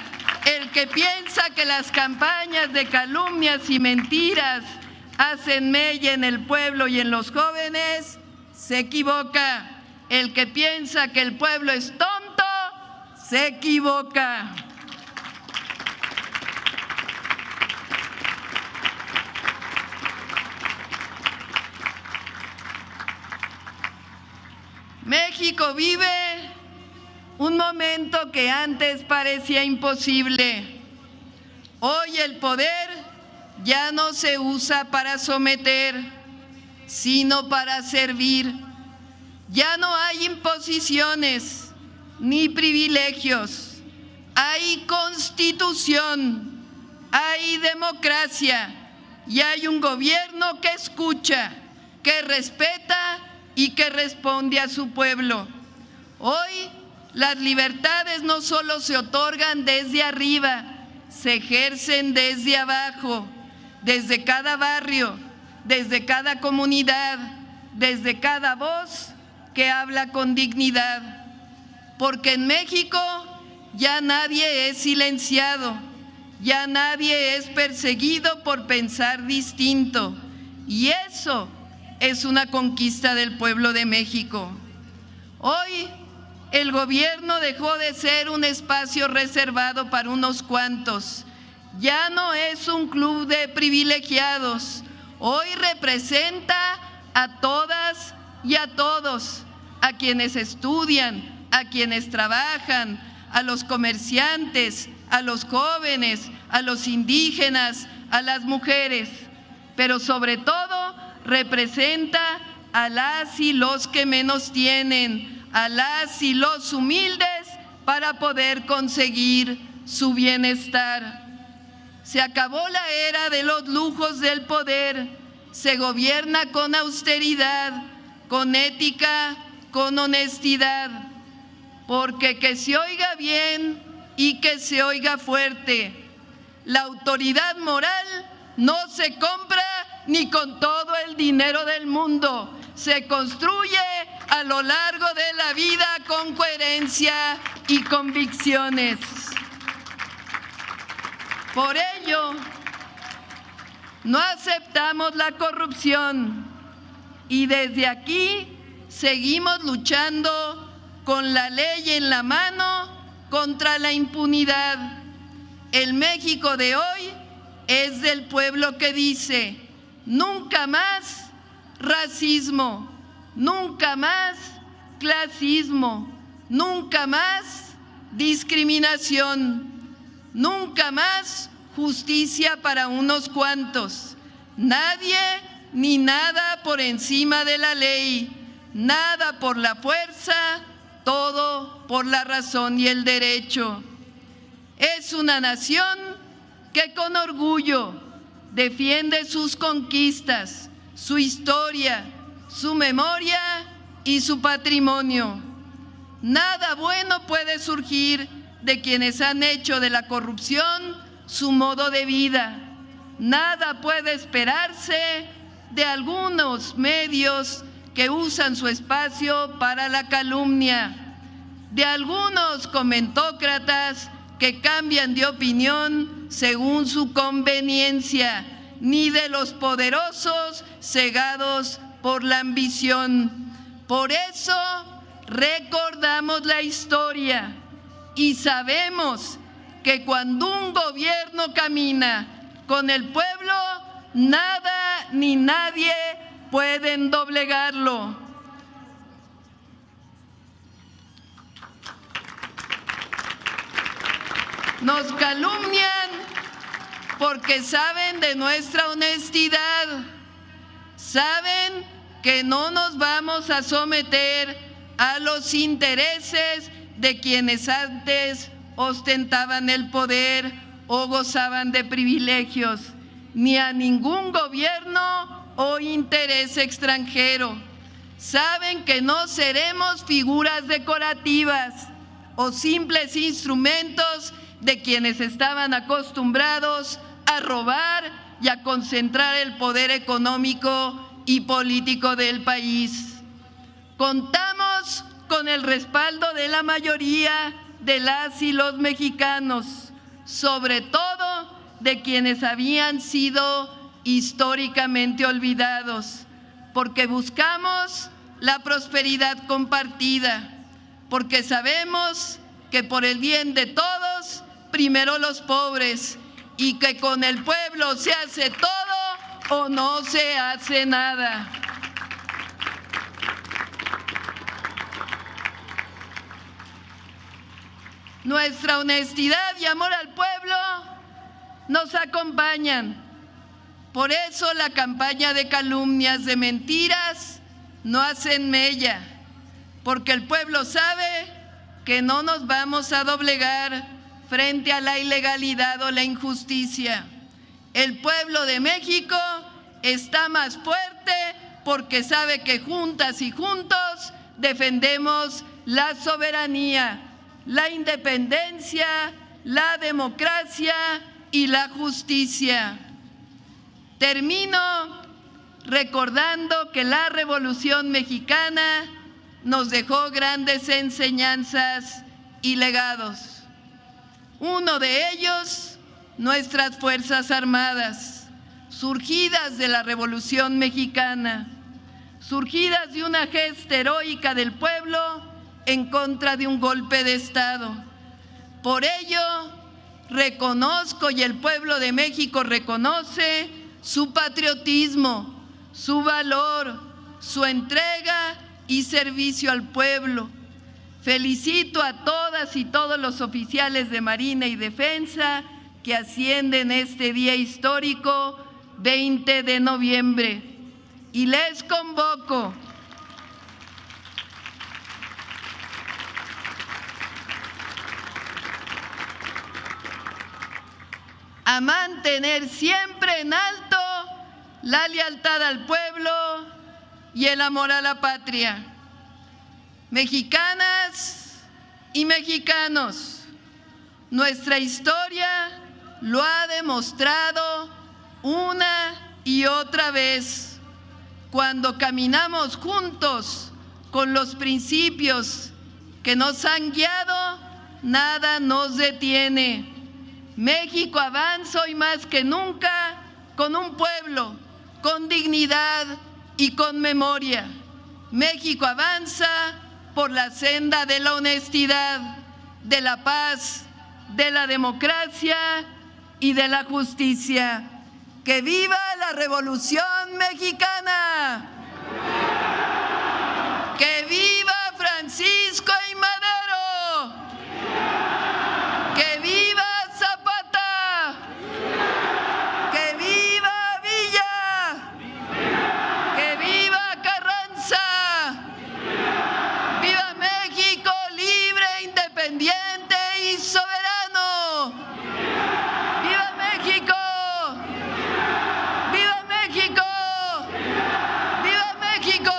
El que piensa que las campañas de calumnias y mentiras hacen mella en el pueblo y en los jóvenes, se equivoca. El que piensa que el pueblo es tonto, se equivoca. México vive un momento que antes parecía imposible. Hoy el poder ya no se usa para someter, sino para servir. Ya no hay imposiciones ni privilegios, hay constitución, hay democracia y hay un gobierno que escucha, que respeta y que responde a su pueblo. Hoy las libertades no solo se otorgan desde arriba, se ejercen desde abajo, desde cada barrio, desde cada comunidad, desde cada voz que habla con dignidad. Porque en México ya nadie es silenciado, ya nadie es perseguido por pensar distinto. Y eso es una conquista del pueblo de México. Hoy el gobierno dejó de ser un espacio reservado para unos cuantos. Ya no es un club de privilegiados. Hoy representa a todas y a todos, a quienes estudian, a quienes trabajan, a los comerciantes, a los jóvenes, a los indígenas, a las mujeres, pero sobre todo representa a las y los que menos tienen, a las y los humildes para poder conseguir su bienestar. Se acabó la era de los lujos del poder, se gobierna con austeridad, con ética, con honestidad, porque que se oiga bien y que se oiga fuerte. La autoridad moral no se compra ni con todo el dinero del mundo, se construye a lo largo de la vida con coherencia y convicciones. Por ello, no aceptamos la corrupción y desde aquí seguimos luchando con la ley en la mano contra la impunidad. El México de hoy es del pueblo que dice: nunca más racismo, nunca más clasismo, nunca más discriminación, nunca más justicia para unos cuantos. Nadie ni nada por encima de la ley, nada por la fuerza, todo por la razón y el derecho. Es una nación que con orgullo defiende sus conquistas, su historia, su memoria y su patrimonio. Nada bueno puede surgir de quienes han hecho de la corrupción su modo de vida. Nada puede esperarse de algunos medios que usan su espacio para la calumnia, de algunos comentócratas que cambian de opinión según su conveniencia, ni de los poderosos cegados por la ambición. Por eso recordamos la historia y sabemos que cuando un gobierno camina con el pueblo, nada ni nadie pueden doblegarlo. Nos calumnian porque saben de nuestra honestidad, saben que no nos vamos a someter a los intereses de quienes antes ostentaban el poder o gozaban de privilegios, ni a ningún gobierno o interés extranjero. Saben que no seremos figuras decorativas o simples instrumentos de quienes estaban acostumbrados a robar y a concentrar el poder económico y político del país. Contamos con el respaldo de la mayoría de las y los mexicanos, sobre todo de quienes habían sido históricamente olvidados, porque buscamos la prosperidad compartida, porque sabemos que por el bien de todos, primero los pobres, y que con el pueblo se hace todo o no se hace nada. Nuestra honestidad y amor al pueblo nos acompañan. Por eso la campaña de calumnias, de mentiras, no hacen mella, porque el pueblo sabe que no nos vamos a doblegar frente a la ilegalidad o la injusticia. El pueblo de México está más fuerte porque sabe que juntas y juntos defendemos la soberanía, la independencia, la democracia y la justicia. Termino recordando que la Revolución Mexicana nos dejó grandes enseñanzas y legados. Uno de ellos, nuestras Fuerzas Armadas, surgidas de la Revolución Mexicana, surgidas de una gesta heroica del pueblo en contra de un golpe de Estado. Por ello, reconozco y el pueblo de México reconoce su patriotismo, su valor, su entrega y servicio al pueblo. Felicito a todas y todos los oficiales de Marina y Defensa que ascienden este día histórico 20 de noviembre y les convoco a mantener siempre en alto la lealtad al pueblo y el amor a la patria. Mexicanas y mexicanos, nuestra historia lo ha demostrado una y otra vez. Cuando caminamos juntos con los principios que nos han guiado, nada nos detiene. México avanza hoy más que nunca con un pueblo, con dignidad y con memoria. México avanza por la senda de la honestidad, de la paz, de la democracia y de la justicia. ¡Que viva la Revolución Mexicana! ¡Que viva Francisco y Madero! ¡Que viva Zapata! ¡Que viva Villa! ¡Que viva Carranza! ¡Viva México libre, independiente y soberano! ¡Viva México! ¡Viva México! ¡Viva México!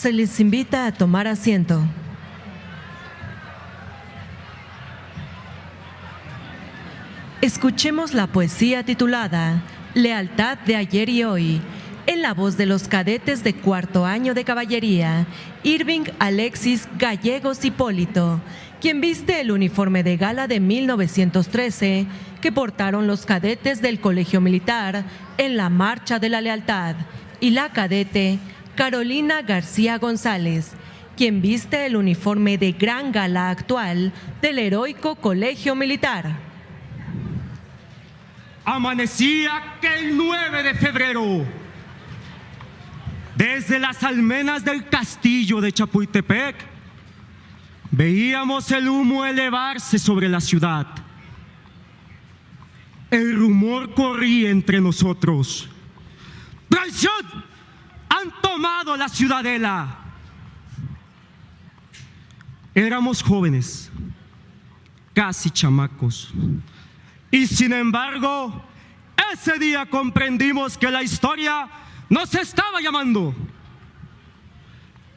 Se les invita a tomar asiento. Escuchemos la poesía titulada Lealtad de ayer y hoy, en la voz de los cadetes de cuarto año de caballería, Irving Alexis Gallegos Hipólito, quien viste el uniforme de gala de 1913 que portaron los cadetes del Colegio Militar en la Marcha de la Lealtad, y la cadete Carolina García González, quien viste el uniforme de gran gala actual del heroico Colegio Militar. Amanecía aquel 9 de febrero. Desde las almenas del castillo de Chapultepec, veíamos el humo elevarse sobre la ciudad. El rumor corría entre nosotros. ¡Traición! ¡Han tomado la ciudadela! Éramos jóvenes, casi chamacos. Y sin embargo, ese día comprendimos que la historia nos estaba llamando.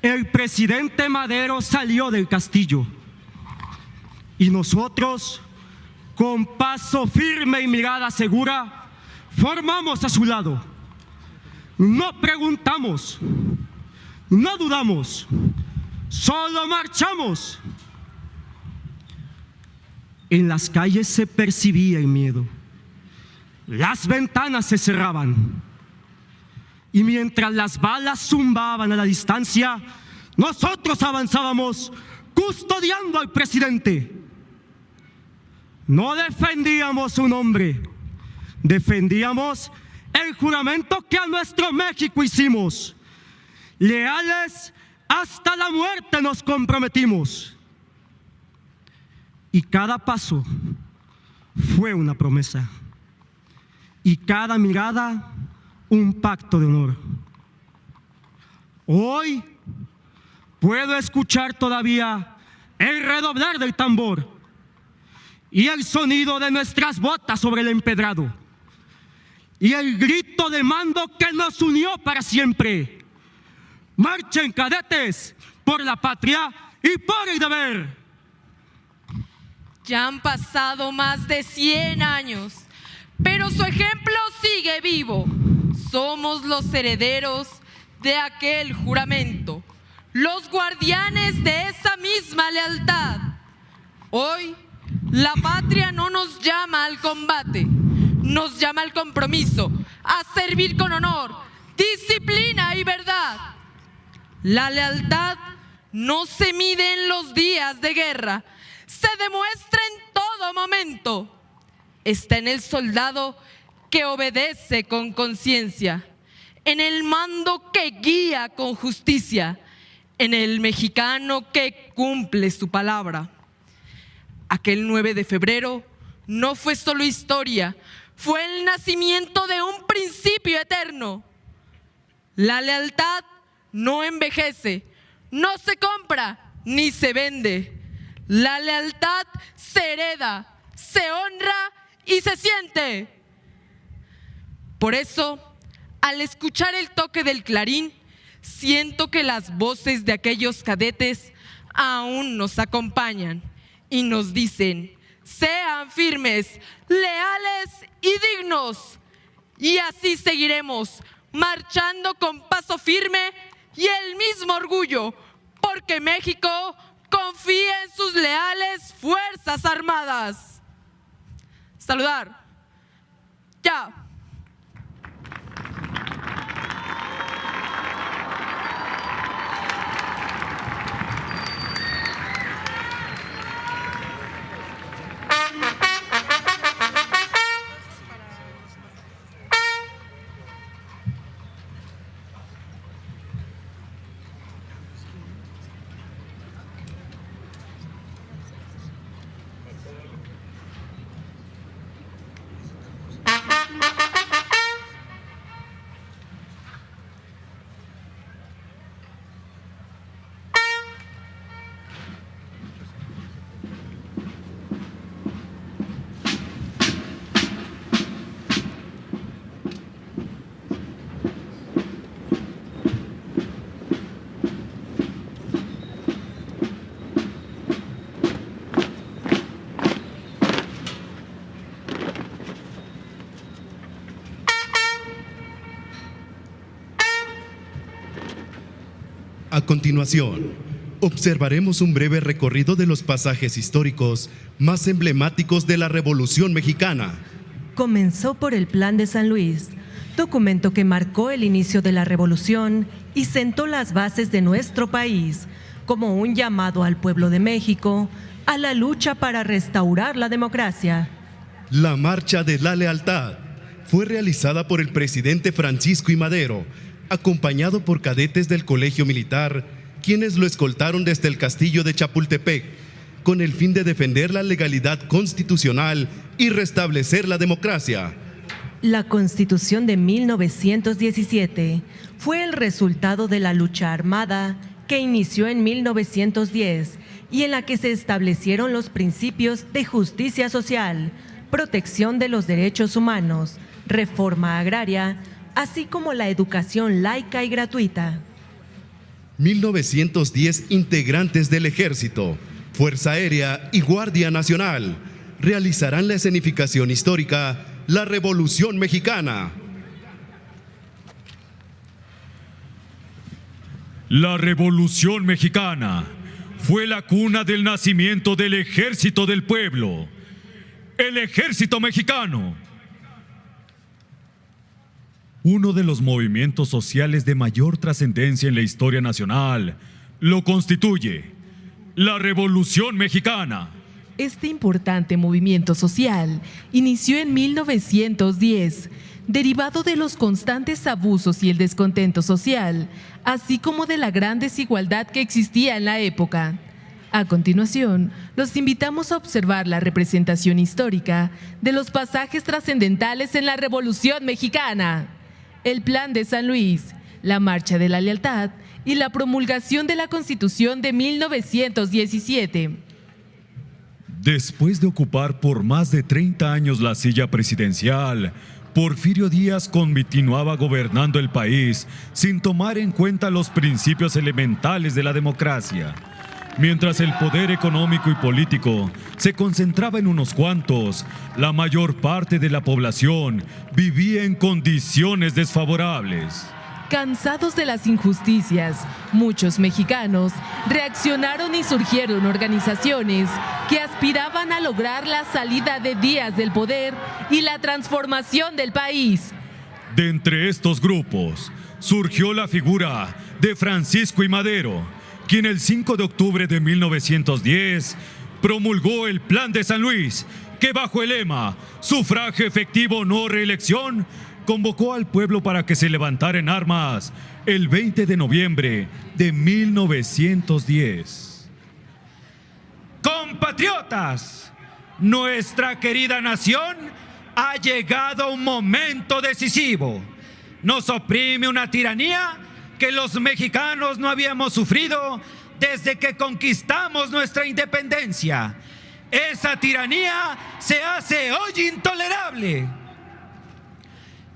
El presidente Madero salió del castillo y nosotros, con paso firme y mirada segura, formamos a su lado. No preguntamos, no dudamos, solo marchamos. En las calles se percibía el miedo. Las ventanas se cerraban. Y mientras las balas zumbaban a la distancia, nosotros avanzábamos custodiando al presidente. No defendíamos un hombre, defendíamos el juramento que a nuestro México hicimos. Leales hasta la muerte nos comprometimos. Y cada paso fue una promesa. Y cada mirada un pacto de honor. Hoy puedo escuchar todavía el redoblar del tambor y el sonido de nuestras botas sobre el empedrado y el grito de mando que nos unió para siempre. Marchen, cadetes, por la patria y por el deber. Ya han pasado más de 100 años, pero su ejemplo sigue vivo. Somos los herederos de aquel juramento, los guardianes de esa misma lealtad. Hoy, la patria no nos llama al combate, nos llama al compromiso, a servir con honor, disciplina y verdad. La lealtad no se mide en los días de guerra, se demuestra en todo momento. Está en el soldado que obedece con conciencia, en el mando que guía con justicia, en el mexicano que cumple su palabra. Aquel 9 de febrero no fue solo historia, fue el nacimiento de un principio eterno. La lealtad no envejece, no se compra ni se vende. La lealtad se hereda, se honra y se siente. Por eso, al escuchar el toque del clarín, siento que las voces de aquellos cadetes aún nos acompañan y nos dicen: sean firmes, leales y dignos. Y así seguiremos, marchando con paso firme y el mismo orgullo, porque México confía en sus leales Fuerzas Armadas. Saludar. Ya. A continuación, observaremos un breve recorrido de los pasajes históricos más emblemáticos de la Revolución Mexicana. Comenzó por el Plan de San Luis, documento que marcó el inicio de la revolución y sentó las bases de nuestro país como un llamado al pueblo de México a la lucha para restaurar la democracia. La Marcha de la Lealtad fue realizada por el presidente Francisco I. Madero, acompañado por cadetes del Colegio Militar, quienes lo escoltaron desde el castillo de Chapultepec, con el fin de defender la legalidad constitucional y restablecer la democracia. La Constitución de 1917 fue el resultado de la lucha armada que inició en 1910 y en la que se establecieron los principios de justicia social, protección de los derechos humanos, reforma agraria, así como la educación laica y gratuita. 1910 integrantes del Ejército, Fuerza Aérea y Guardia Nacional realizarán la escenificación histórica La Revolución Mexicana. La Revolución Mexicana fue la cuna del nacimiento del Ejército del Pueblo, el Ejército Mexicano. Uno de los movimientos sociales de mayor trascendencia en la historia nacional lo constituye la Revolución Mexicana. Este importante movimiento social inició en 1910, derivado de los constantes abusos y el descontento social, así como de la gran desigualdad que existía en la época. A continuación, los invitamos a observar la representación histórica de los pasajes trascendentales en la Revolución Mexicana: el Plan de San Luis, la Marcha de la Lealtad y la promulgación de la Constitución de 1917. Después de ocupar por más de 30 años la silla presidencial, Porfirio Díaz continuaba gobernando el país sin tomar en cuenta los principios elementales de la democracia. Mientras el poder económico y político se concentraba en unos cuantos, la mayor parte de la población vivía en condiciones desfavorables. Cansados de las injusticias, muchos mexicanos reaccionaron y surgieron organizaciones que aspiraban a lograr la salida de Díaz del poder y la transformación del país. De entre estos grupos surgió la figura de Francisco I. Madero, quien el 5 de octubre de 1910 promulgó el Plan de San Luis, que bajo el lema "Sufragio efectivo, no reelección", convocó al pueblo para que se levantara en armas el 20 de noviembre de 1910. Compatriotas, nuestra querida nación ha llegado a un momento decisivo. Nos oprime una tiranía que los mexicanos no habíamos sufrido desde que conquistamos nuestra independencia. Esa tiranía se hace hoy intolerable.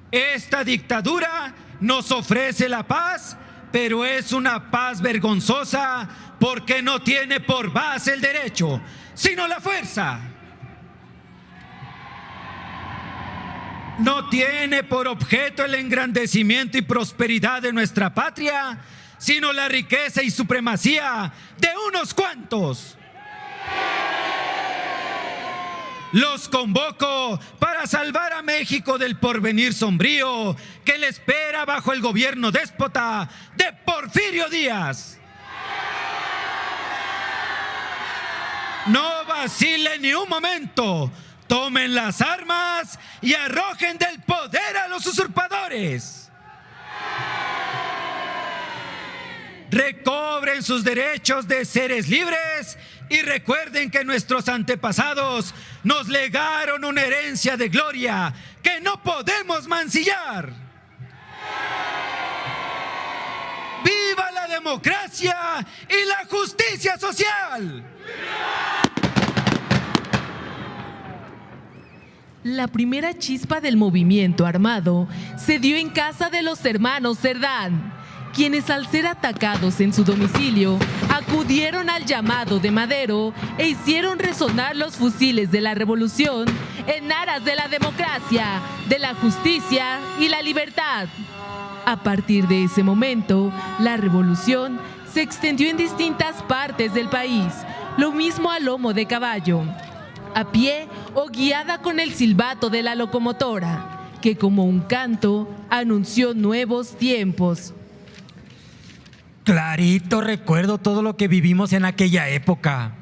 Esta dictadura nos ofrece la paz, pero es una paz vergonzosa porque no tiene por base el derecho, sino la fuerza. No tiene por objeto el engrandecimiento y prosperidad de nuestra patria, sino la riqueza y supremacía de unos cuantos. Los convoco para salvar a México del porvenir sombrío que le espera bajo el gobierno déspota de Porfirio Díaz. No vacilen ni un momento. Tomen las armas y arrojen del poder a los usurpadores. Recobren sus derechos de seres libres y recuerden que nuestros antepasados nos legaron una herencia de gloria que no podemos mancillar. ¡Viva la democracia y la justicia social! La primera chispa del movimiento armado se dio en casa de los hermanos Cerdán, quienes al ser atacados en su domicilio acudieron al llamado de Madero e hicieron resonar los fusiles de la revolución en aras de la democracia, de la justicia y la libertad. A partir de ese momento, la revolución se extendió en distintas partes del país, lo mismo a lomo de caballo, a pie o guiada con el silbato de la locomotora, que como un canto anunció nuevos tiempos. Clarito recuerdo todo lo que vivimos en aquella época.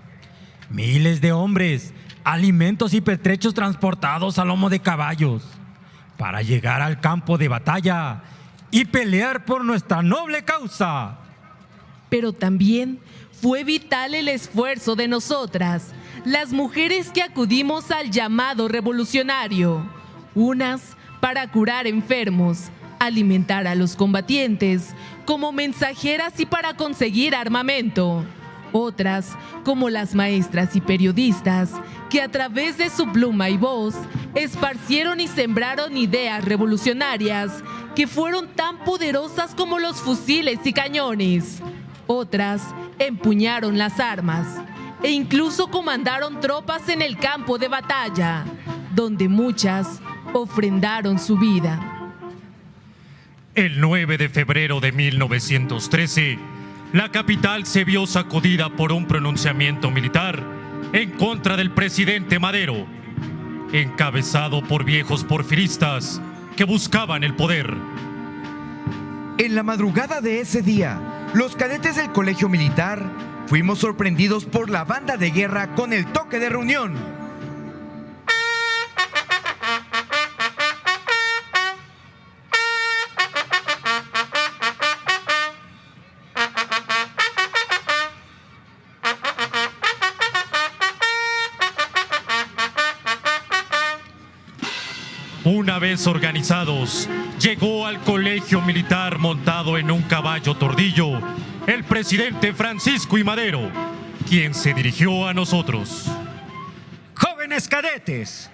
Miles de hombres, alimentos y pertrechos transportados a lomo de caballos para llegar al campo de batalla y pelear por nuestra noble causa. Pero también fue vital el esfuerzo de nosotras, las mujeres que acudimos al llamado revolucionario, unas para curar enfermos, alimentar a los combatientes, como mensajeras y para conseguir armamento. Otras, como las maestras y periodistas, que a través de su pluma y voz esparcieron y sembraron ideas revolucionarias que fueron tan poderosas como los fusiles y cañones. Otras empuñaron las armas e incluso comandaron tropas en el campo de batalla, donde muchas ofrendaron su vida. El 9 de febrero de 1913, la capital se vio sacudida por un pronunciamiento militar en contra del presidente Madero, encabezado por viejos porfiristas que buscaban el poder. En la madrugada de ese día, los cadetes del colegio militar fuimos sorprendidos por la banda de guerra con el toque de reunión. Una vez organizados, llegó al colegio militar montado en un caballo tordillo el presidente Francisco I. Madero, quien se dirigió a nosotros. Jóvenes cadetes,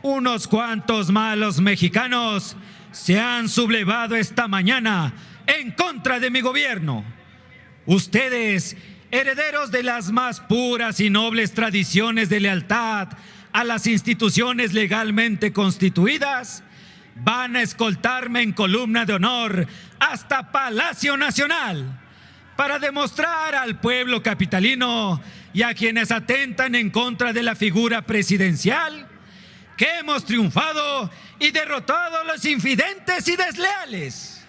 unos cuantos malos mexicanos se han sublevado esta mañana en contra de mi gobierno. Ustedes, herederos de las más puras y nobles tradiciones de lealtad a las instituciones legalmente constituidas, van a escoltarme en columna de honor hasta Palacio Nacional para demostrar al pueblo capitalino y a quienes atentan en contra de la figura presidencial que hemos triunfado y derrotado a los infidentes y desleales.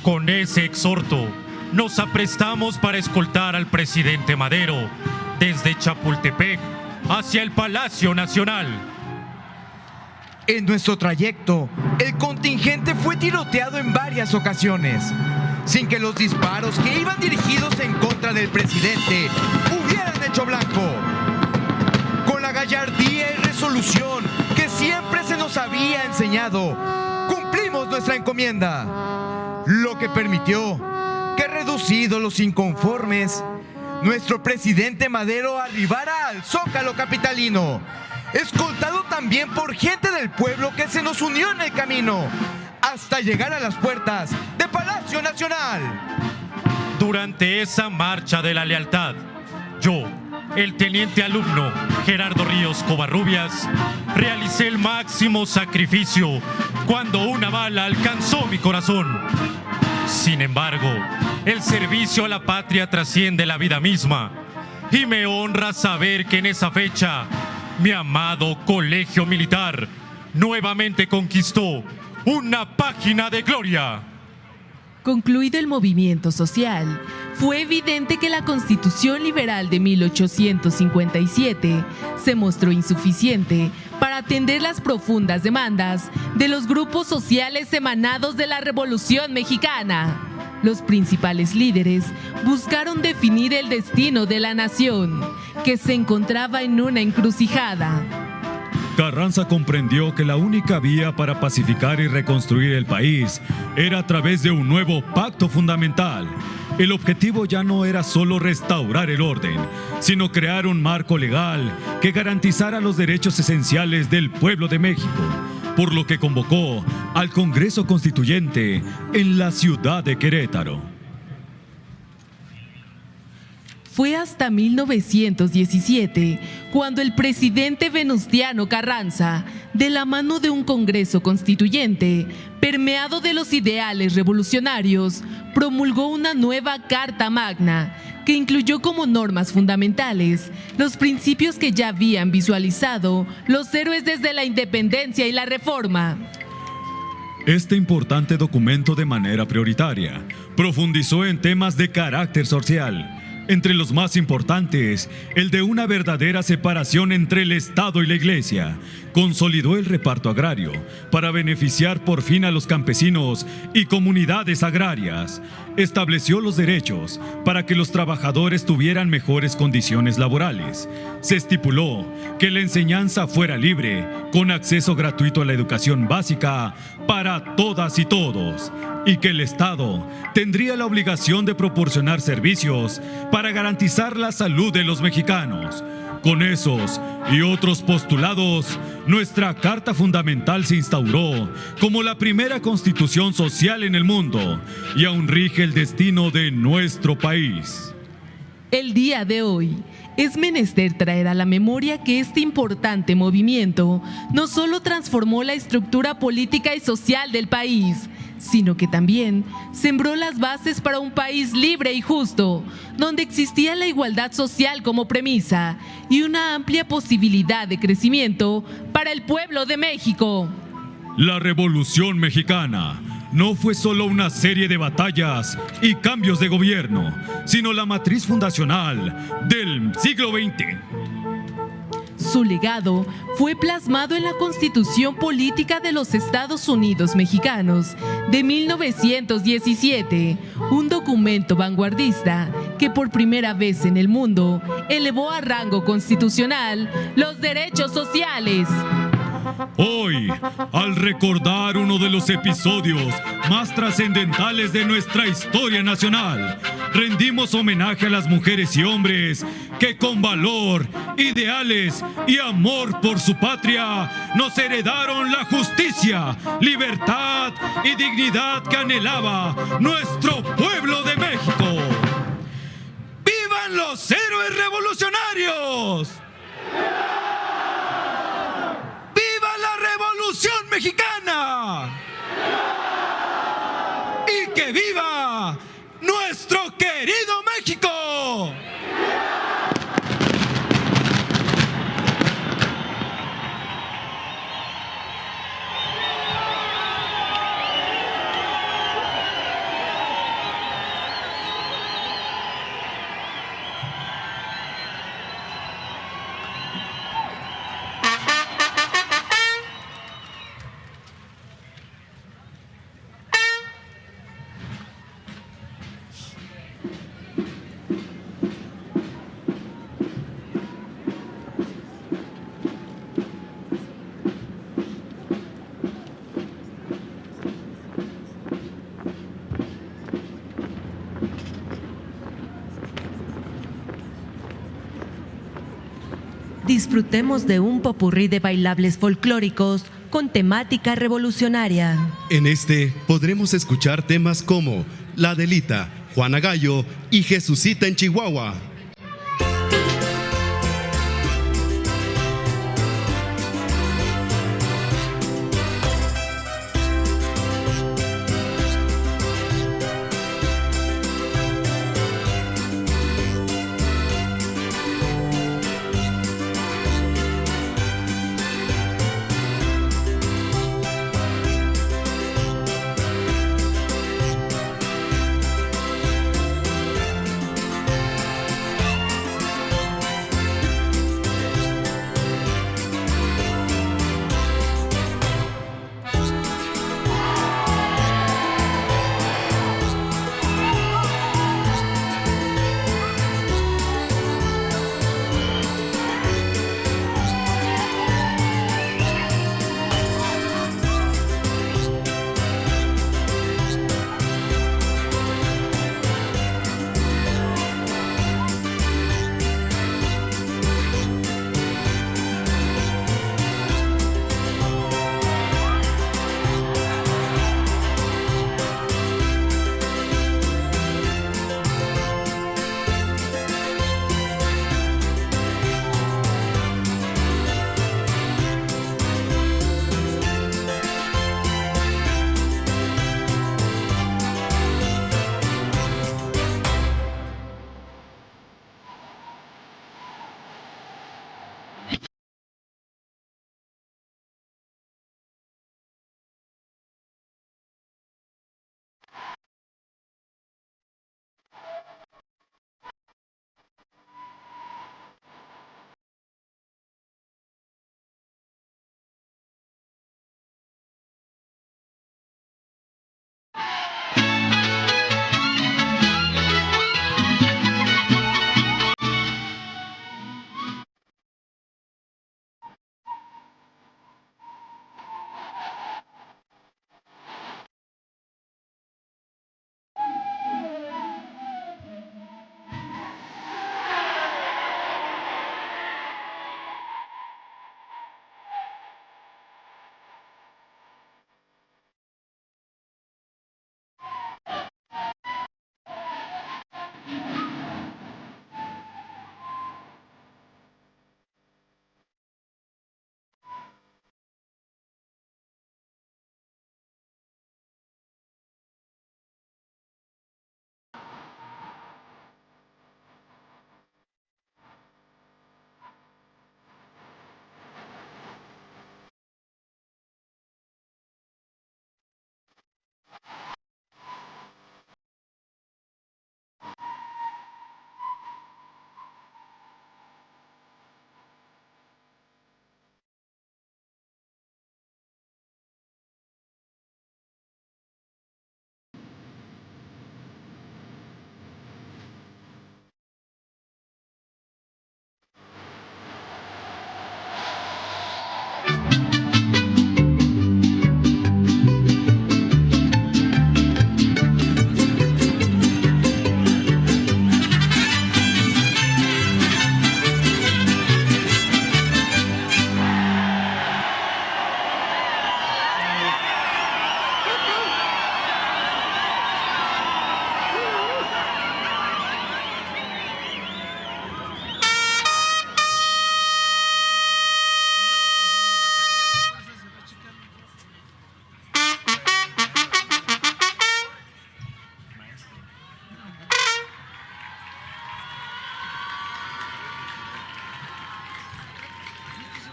Con ese exhorto, nos aprestamos para escoltar al presidente Madero desde Chapultepec hacia el Palacio Nacional. En nuestro trayecto, el contingente fue tiroteado en varias ocasiones, sin que los disparos que iban dirigidos en contra del presidente hubieran hecho blanco. Con la gallardía y resolución que siempre se nos había enseñado, cumplimos nuestra encomienda, lo que permitió que, reducidos los inconformes, nuestro presidente Madero arribara al Zócalo capitalino, escoltado también por gente del pueblo que se nos unió en el camino, hasta llegar a las puertas de Palacio Nacional. Durante esa marcha de la lealtad, yo, el teniente alumno Gerardo Ríos Covarrubias, realicé el máximo sacrificio cuando una bala alcanzó mi corazón. Sin embargo, el servicio a la patria trasciende la vida misma, y me honra saber que en esa fecha mi amado colegio militar nuevamente conquistó una página de gloria. Concluido el movimiento social, fue evidente que la Constitución Liberal de 1857 se mostró insuficiente para atender las profundas demandas de los grupos sociales emanados de la Revolución Mexicana. Los principales líderes buscaron definir el destino de la nación, que se encontraba en una encrucijada. Carranza comprendió que la única vía para pacificar y reconstruir el país era a través de un nuevo pacto fundamental. El objetivo ya no era solo restaurar el orden, sino crear un marco legal que garantizara los derechos esenciales del pueblo de México, por lo que convocó al Congreso Constituyente en la ciudad de Querétaro. Fue hasta 1917 cuando el presidente Venustiano Carranza de la mano de un Congreso Constituyente, permeado de los ideales revolucionarios, promulgó una nueva Carta Magna que incluyó como normas fundamentales los principios que ya habían visualizado los héroes desde la independencia y la reforma. Este importante documento, de manera prioritaria, profundizó en temas de carácter social. Entre los más importantes, el de una verdadera separación entre el Estado y la Iglesia. Consolidó el reparto agrario para beneficiar por fin a los campesinos y comunidades agrarias. Estableció los derechos para que los trabajadores tuvieran mejores condiciones laborales. Se estipuló que la enseñanza fuera libre, con acceso gratuito a la educación básica para todas y todos, y que el Estado tendría la obligación de proporcionar servicios para garantizar la salud de los mexicanos. Con esos y otros postulados, nuestra Carta Fundamental se instauró como la primera constitución social en el mundo y aún rige el destino de nuestro país. El día de hoy es menester traer a la memoria que este importante movimiento no solo transformó la estructura política y social del país, sino que también sembró las bases para un país libre y justo, donde existía la igualdad social como premisa y una amplia posibilidad de crecimiento para el pueblo de México. La Revolución Mexicana no fue solo una serie de batallas y cambios de gobierno, sino la matriz fundacional del siglo XX. Su legado fue plasmado en la Constitución Política de los Estados Unidos Mexicanos de 1917, un documento vanguardista que por primera vez en el mundo elevó a rango constitucional los derechos sociales. Hoy, al recordar uno de los episodios más trascendentales de nuestra historia nacional, rendimos homenaje a las mujeres y hombres que con valor, ideales y amor por su patria nos heredaron la justicia, libertad y dignidad que anhelaba nuestro pueblo de México. ¡Vivan los héroes revolucionarios! ¡Revolución Mexicana! ¡Y que viva nuestro querido México! Disfrutemos de un popurrí de bailables folclóricos con temática revolucionaria. En este podremos escuchar temas como La Adelita, Juana Gallo y Jesucita en Chihuahua.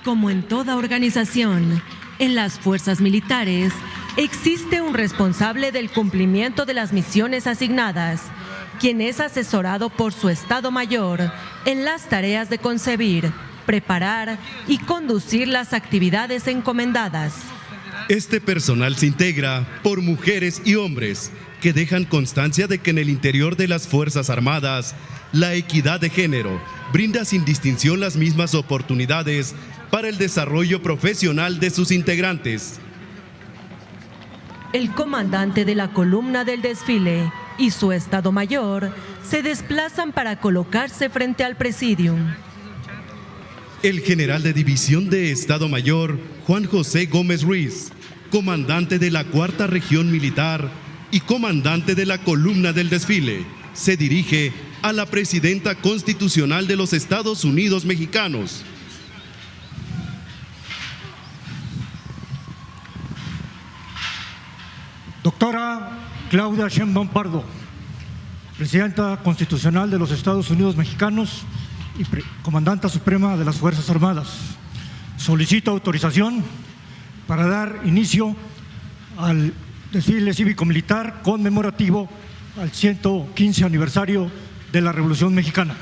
Como en toda organización, en las fuerzas militares existe un responsable del cumplimiento de las misiones asignadas, quien es asesorado por su Estado Mayor en las tareas de concebir, preparar y conducir las actividades encomendadas. Este personal se integra por mujeres y hombres que dejan constancia de que en el interior de las Fuerzas Armadas, la equidad de género brinda sin distinción las mismas oportunidades para el desarrollo profesional de sus integrantes. El comandante de la columna del desfile y su Estado Mayor se desplazan para colocarse frente al presidium. El general de división de Estado Mayor, Juan José Gómez Ruiz, comandante de la Cuarta Región Militar y comandante de la columna del desfile, se dirige a la presidenta constitucional de los Estados Unidos mexicanos. Doctora Claudia Sheinbaum Pardo, presidenta constitucional de los Estados Unidos mexicanos y comandanta suprema de las Fuerzas Armadas, solicito autorización para dar inicio al desfile cívico-militar conmemorativo al 115 aniversario de la Revolución Mexicana.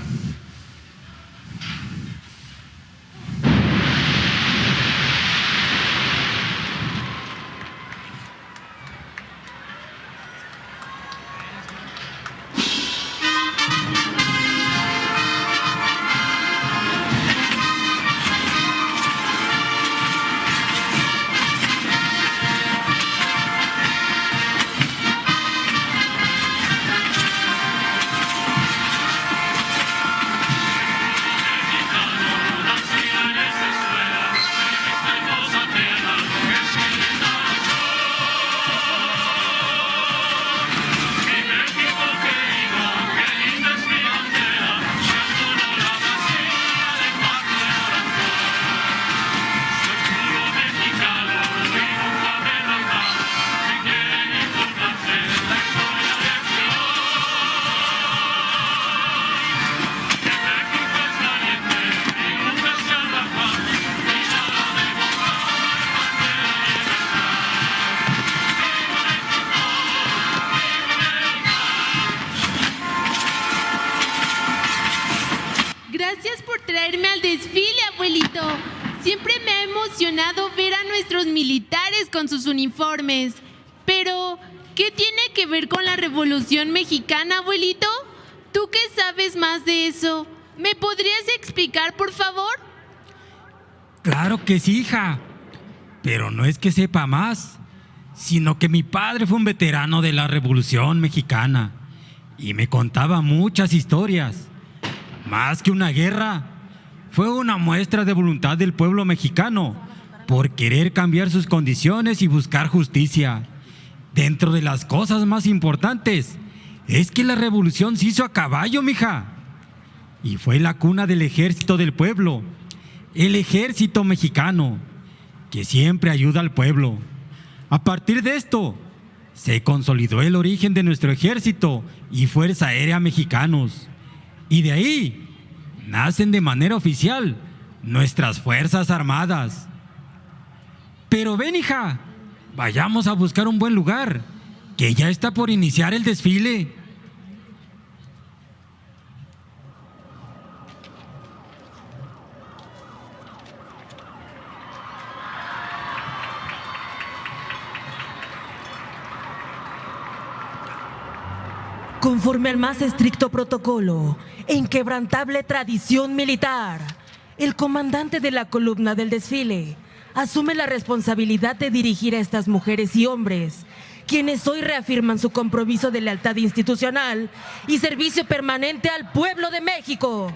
Gracias por traerme al desfile, abuelito. Siempre me ha emocionado ver a nuestros militares con sus uniformes. Pero, ¿qué tiene que ver con la Revolución Mexicana, abuelito? ¿Tú qué sabes más de eso? ¿Me podrías explicar, por favor? Claro que sí, hija. Pero no es que sepa más, sino que mi padre fue un veterano de la Revolución Mexicana y me contaba muchas historias. Más que una guerra, fue una muestra de voluntad del pueblo mexicano por querer cambiar sus condiciones y buscar justicia. Dentro de las cosas más importantes es que la revolución se hizo a caballo, mija. Y fue la cuna del ejército del pueblo, el ejército mexicano, que siempre ayuda al pueblo. A partir de esto, se consolidó el origen de nuestro ejército y Fuerza Aérea mexicanos. Y de ahí nacen de manera oficial nuestras Fuerzas Armadas. Pero ven, hija, vayamos a buscar un buen lugar, que ya está por iniciar el desfile. Conforme al más estricto protocolo e inquebrantable tradición militar, el comandante de la columna del desfile asume la responsabilidad de dirigir a estas mujeres y hombres, quienes hoy reafirman su compromiso de lealtad institucional y servicio permanente al pueblo de México.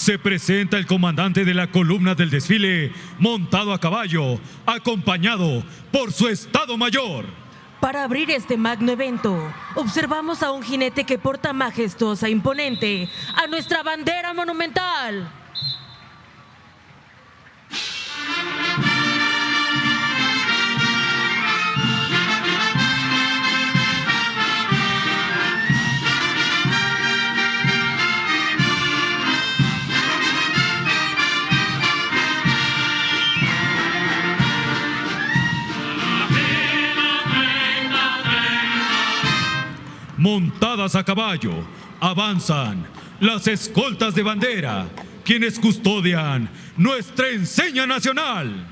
se presenta el comandante de la columna del desfile, montado a caballo, acompañado por su Estado Mayor. Para abrir este magno evento, observamos a un jinete que porta majestuosa e imponente a nuestra bandera monumental. Montadas a caballo, avanzan las escoltas de bandera, quienes custodian nuestra enseña nacional.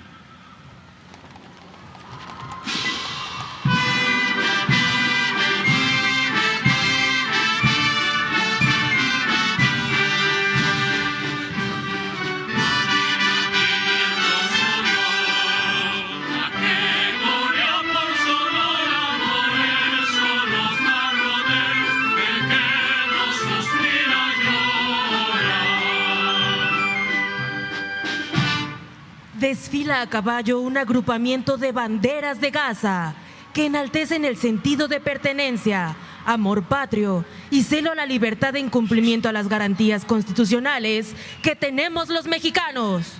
Desfila a caballo un agrupamiento de banderas de Gaza que enaltecen el sentido de pertenencia, amor patrio y celo a la libertad en cumplimiento a las garantías constitucionales que tenemos los mexicanos.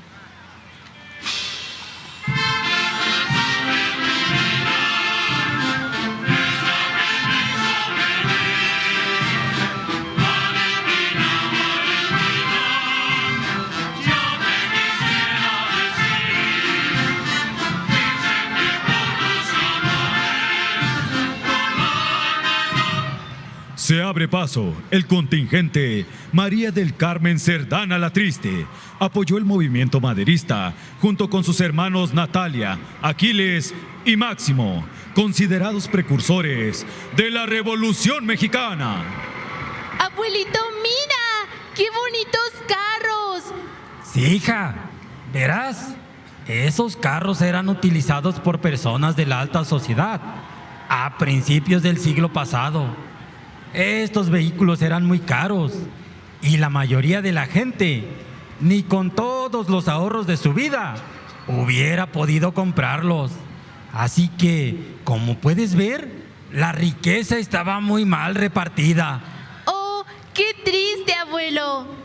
Se abre paso el contingente María del Carmen Cerdán a la Triste. Apoyó el movimiento maderista junto con sus hermanos Natalia, Aquiles y Máximo, considerados precursores de la Revolución Mexicana. Abuelito, mira, qué bonitos carros. Sí, hija, verás, esos carros eran utilizados por personas de la alta sociedad a principios del siglo pasado. Estos vehículos eran muy caros y la mayoría de la gente, ni con todos los ahorros de su vida, hubiera podido comprarlos. Así que, como puedes ver, la riqueza estaba muy mal repartida. Oh, qué triste, abuelo.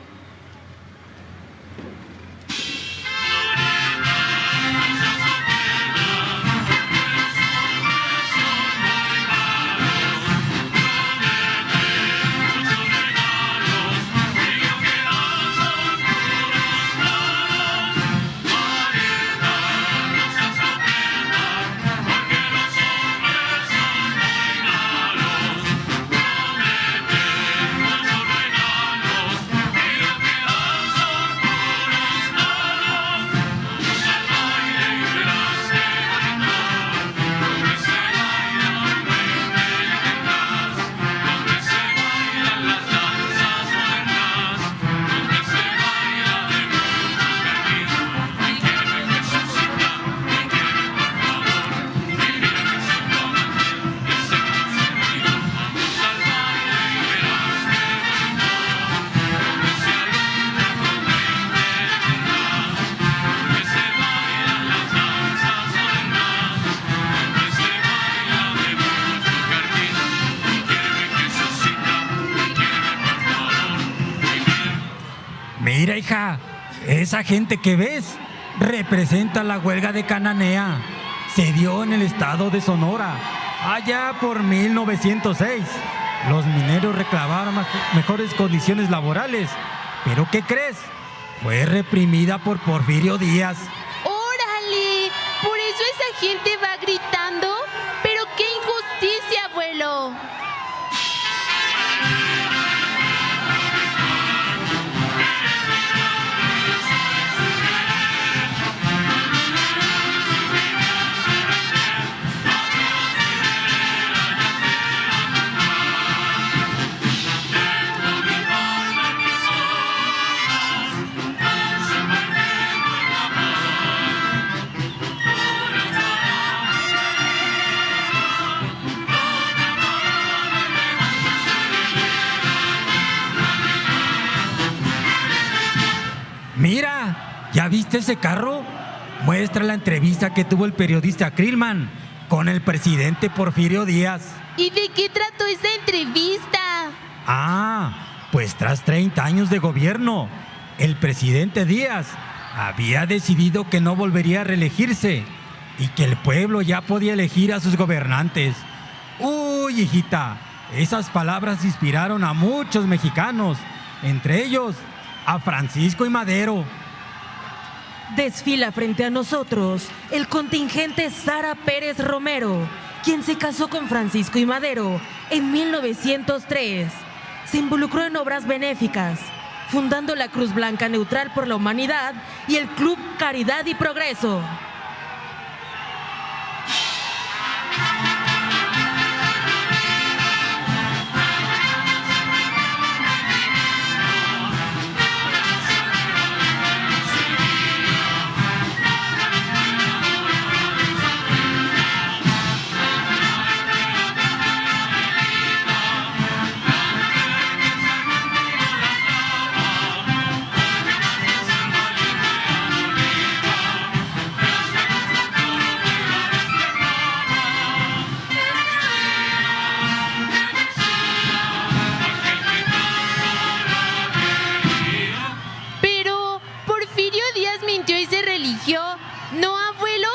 Mira, hija, esa gente que ves representa la huelga de Cananea. Se dio en el estado de Sonora, allá por 1906. Los mineros reclamaron mejores condiciones laborales. ¿Pero qué crees? Fue reprimida por Porfirio Díaz. ¡Órale! ¿Por eso esa gente va gritando? ¡Pero qué injusticia, abuelo! Mira, ¿ya viste ese carro? Muestra la entrevista que tuvo el periodista Krillman con el presidente Porfirio Díaz. ¿Y de qué trató esa entrevista? Pues tras 30 años de gobierno, el presidente Díaz había decidido que no volvería a reelegirse y que el pueblo ya podía elegir a sus gobernantes. Uy, hijita, esas palabras inspiraron a muchos mexicanos, entre ellos a Francisco I. Madero. Desfila frente a nosotros el contingente Sara Pérez Romero, quien se casó con Francisco I. Madero en 1903. Se involucró en obras benéficas, fundando la Cruz Blanca Neutral por la Humanidad y el Club Caridad y Progreso. ¿No, abuelo?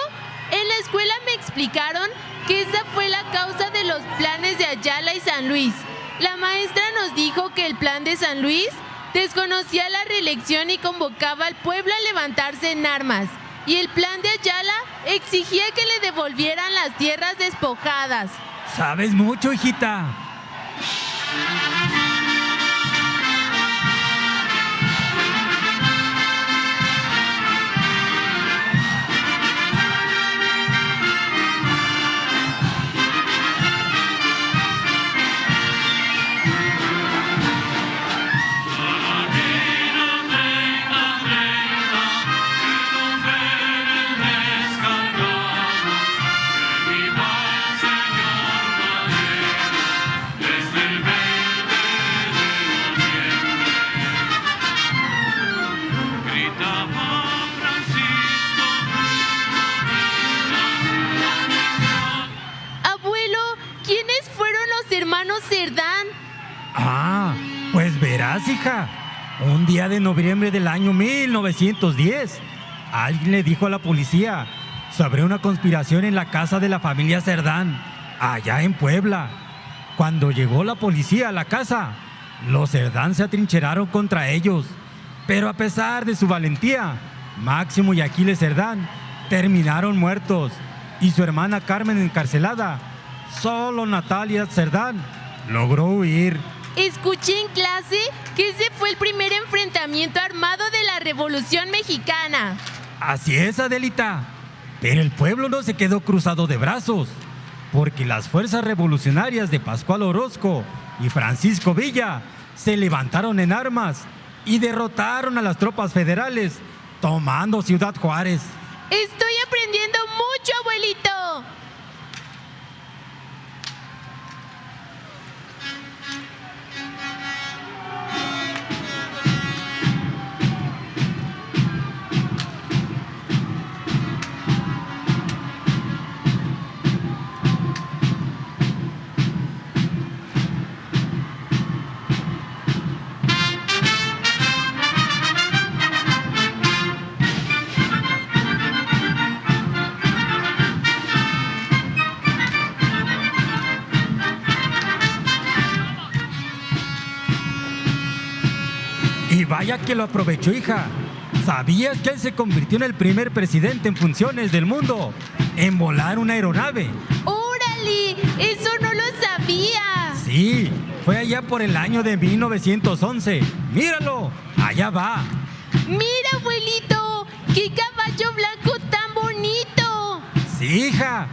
En la escuela me explicaron que esa fue la causa de los planes de Ayala y San Luis. La maestra nos dijo que el plan de San Luis desconocía la reelección y convocaba al pueblo a levantarse en armas. Y el plan de Ayala exigía que le devolvieran las tierras despojadas. Sabes mucho, hijita. Cerdán. Pues verás, hija, un día de noviembre del año 1910, alguien le dijo a la policía sobre una conspiración en la casa de la familia Cerdán, allá en Puebla. Cuando llegó la policía a la casa, los Cerdán se atrincheraron contra ellos, pero a pesar de su valentía, Máximo y Aquiles Cerdán terminaron muertos y su hermana Carmen encarcelada. Solo Natalia Cerdán logró huir. Escuché en clase que ese fue el primer enfrentamiento armado de la Revolución Mexicana. Así es, Adelita. Pero el pueblo no se quedó cruzado de brazos, porque las fuerzas revolucionarias de Pascual Orozco y Francisco Villa se levantaron en armas y derrotaron a las tropas federales, tomando Ciudad Juárez. Estoy aprendiendo mucho, abuelito. Y vaya que lo aprovechó, hija. ¿Sabías que él se convirtió en el primer presidente en funciones del mundo en volar una aeronave? ¡Órale! ¡Eso no lo sabía! Sí, fue allá por el año de 1911. ¡Míralo! ¡Allá va! ¡Mira, abuelito! ¡Qué caballo blanco tan bonito! Sí, hija.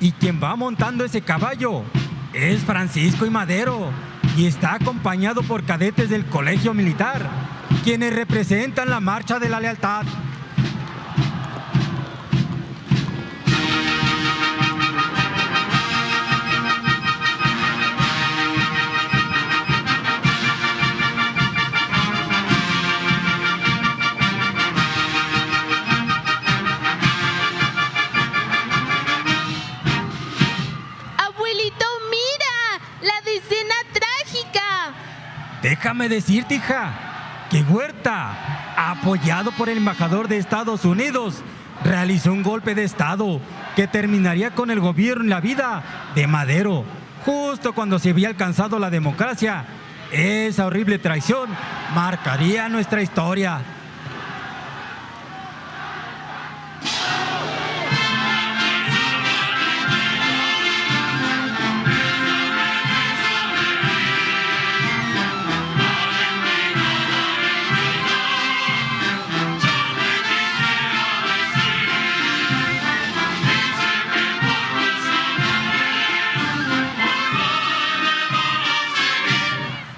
Y quien va montando ese caballo es Francisco I. Madero. Y está acompañado por cadetes del Colegio Militar, quienes representan la Marcha de la Lealtad. déjame decirte, hija, que Huerta, apoyado por el embajador de Estados Unidos, realizó un golpe de Estado que terminaría con el gobierno y la vida de Madero, justo cuando se había alcanzado la democracia. Esa horrible traición marcaría nuestra historia.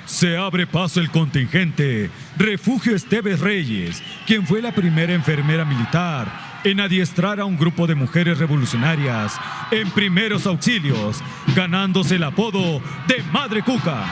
Se abre paso el contingente Refugio Esteves Reyes, quien fue la primera enfermera militar en adiestrar a un grupo de mujeres revolucionarias en primeros auxilios, ganándose el apodo de Madre Cuca.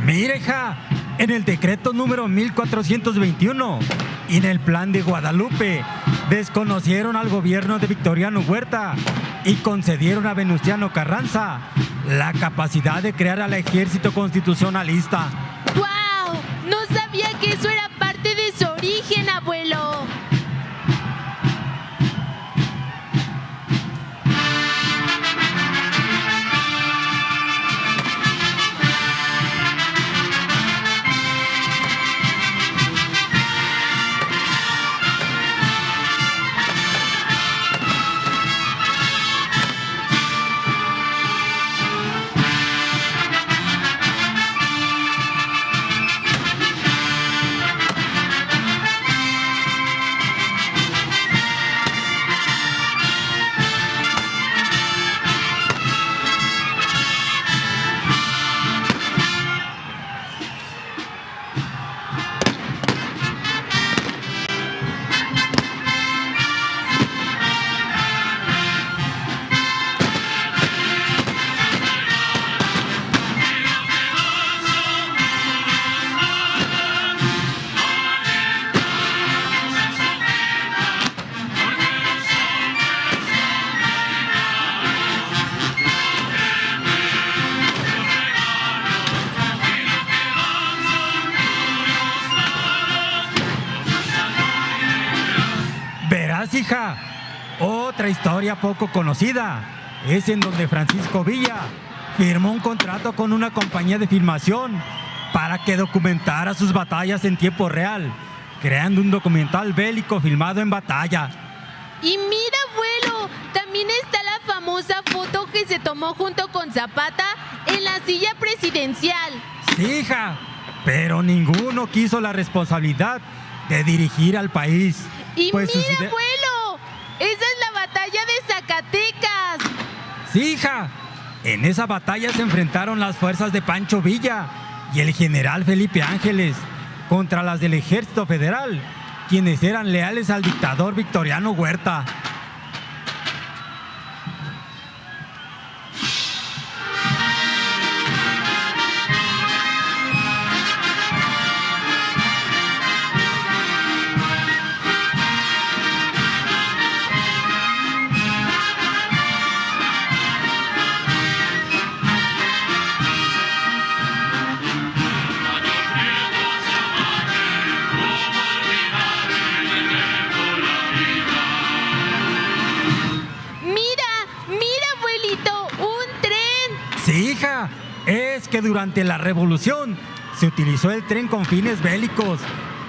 Mire, hija, en el decreto número 1421 y en el plan de Guadalupe desconocieron al gobierno de Victoriano Huerta y concedieron a Venustiano Carranza la capacidad de crear al ejército constitucionalista. ¡Guau! No sabía que eso era parte de su origen, abuelo. Hija, otra historia poco conocida es en donde Francisco Villa firmó un contrato con una compañía de filmación para que documentara sus batallas en tiempo real, creando un documental bélico filmado en batalla. Y mira, abuelo, también está la famosa foto que se tomó junto con Zapata en la silla presidencial. Sí, hija, pero ninguno quiso la responsabilidad de dirigir al país. Y pues mira, abuelo, esa es la batalla de Zacatecas. Sí, hija, en esa batalla se enfrentaron las fuerzas de Pancho Villa y el general Felipe Ángeles contra las del Ejército Federal, quienes eran leales al dictador Victoriano Huerta. Hija, es que durante la revolución se utilizó el tren con fines bélicos,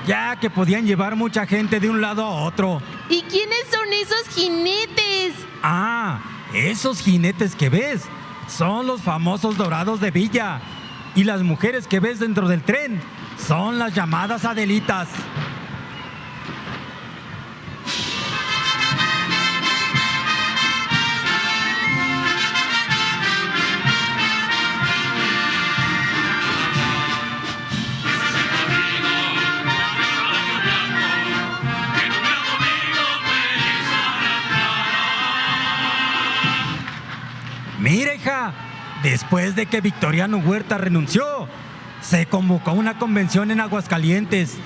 ya que podían llevar mucha gente de un lado a otro. ¿Y quiénes son esos jinetes? Ah, esos jinetes que ves son los famosos dorados de Villa, y las mujeres que ves dentro del tren son las llamadas Adelitas. Mira, hija, Después de que Victoriano Huerta renunció, se convocó una convención en Aguascalientes,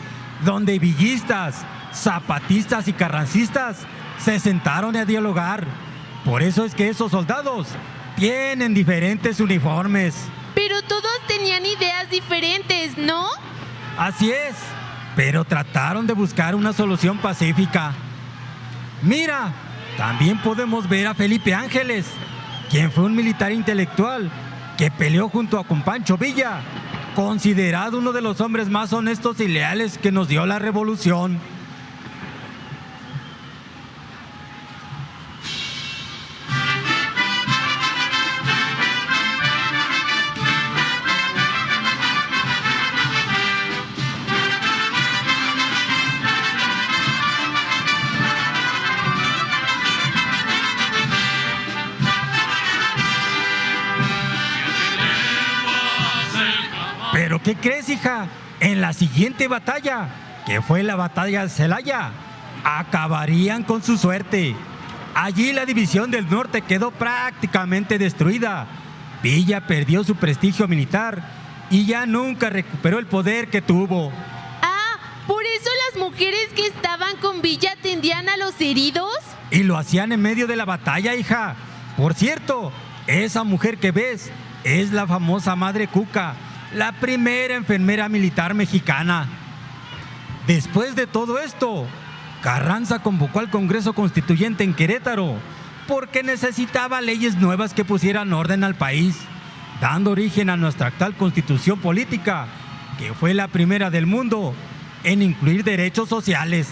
donde villistas, zapatistas y carrancistas se sentaron a dialogar. Por eso es que esos soldados tienen diferentes uniformes. Pero todos tenían ideas diferentes, ¿no? Así es, pero trataron de buscar una solución pacífica. Mira, también podemos ver a Felipe Ángeles, quien fue un militar intelectual que peleó junto con Pancho Villa, considerado uno de los hombres más honestos y leales que nos dio la revolución. ¿Pero qué crees, hija? En la siguiente batalla, que fue la batalla de Celaya, acabarían con su suerte. Allí la división del norte quedó prácticamente destruida. Villa perdió su prestigio militar y ya nunca recuperó el poder que tuvo. Ah, ¿por eso las mujeres que estaban con Villa atendían a los heridos? Y lo hacían en medio de la batalla, hija. Por cierto, esa mujer que ves es la famosa Madre Cuca, la primera enfermera militar mexicana. Después de todo esto, Carranza convocó al Congreso Constituyente en Querétaro porque necesitaba leyes nuevas que pusieran orden al país, dando origen a nuestra actual Constitución Política, que fue la primera del mundo en incluir derechos sociales.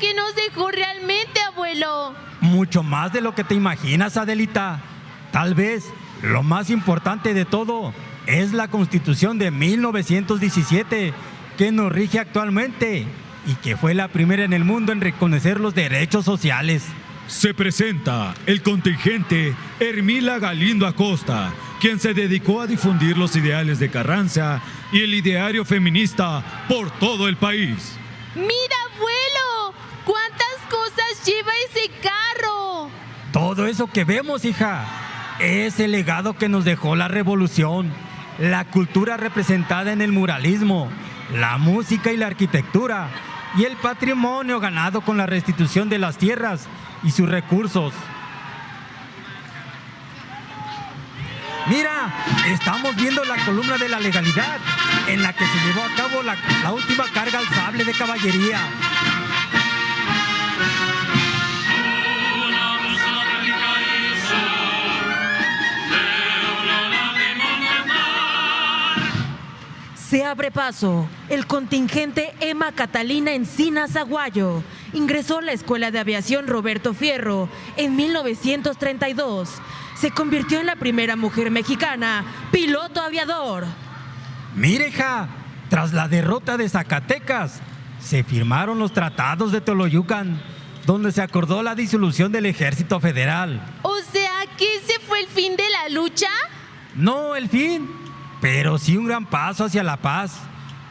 ¿Qué nos dejó realmente, abuelo? Mucho más de lo que te imaginas, Adelita. Tal vez lo más importante de todo es la Constitución de 1917, que nos rige actualmente y que fue la primera en el mundo en reconocer los derechos sociales. Se presenta el contingente Hermila Galindo Acosta, quien se dedicó a difundir los ideales de Carranza y el ideario feminista por todo el país. ¡Mira, abuelo! ¿Cuántas cosas lleva ese carro? Todo eso que vemos, hija, es el legado que nos dejó la revolución, la cultura representada en el muralismo, la música y la arquitectura, y el patrimonio ganado con la restitución de las tierras y sus recursos. Mira, estamos viendo la columna de la legalidad, en la que se llevó a cabo la última carga al sable de caballería. Se abre paso. El contingente Emma Catalina Encinas Aguayo ingresó a la Escuela de Aviación Roberto Fierro en 1932. Se convirtió en la primera mujer mexicana piloto aviador. Mire, hija, tras la derrota de Zacatecas, se firmaron los tratados de Toloyucan, donde se acordó la disolución del Ejército Federal. O sea, ¿que ese fue el fin de la lucha? No el fin, pero sí un gran paso hacia la paz,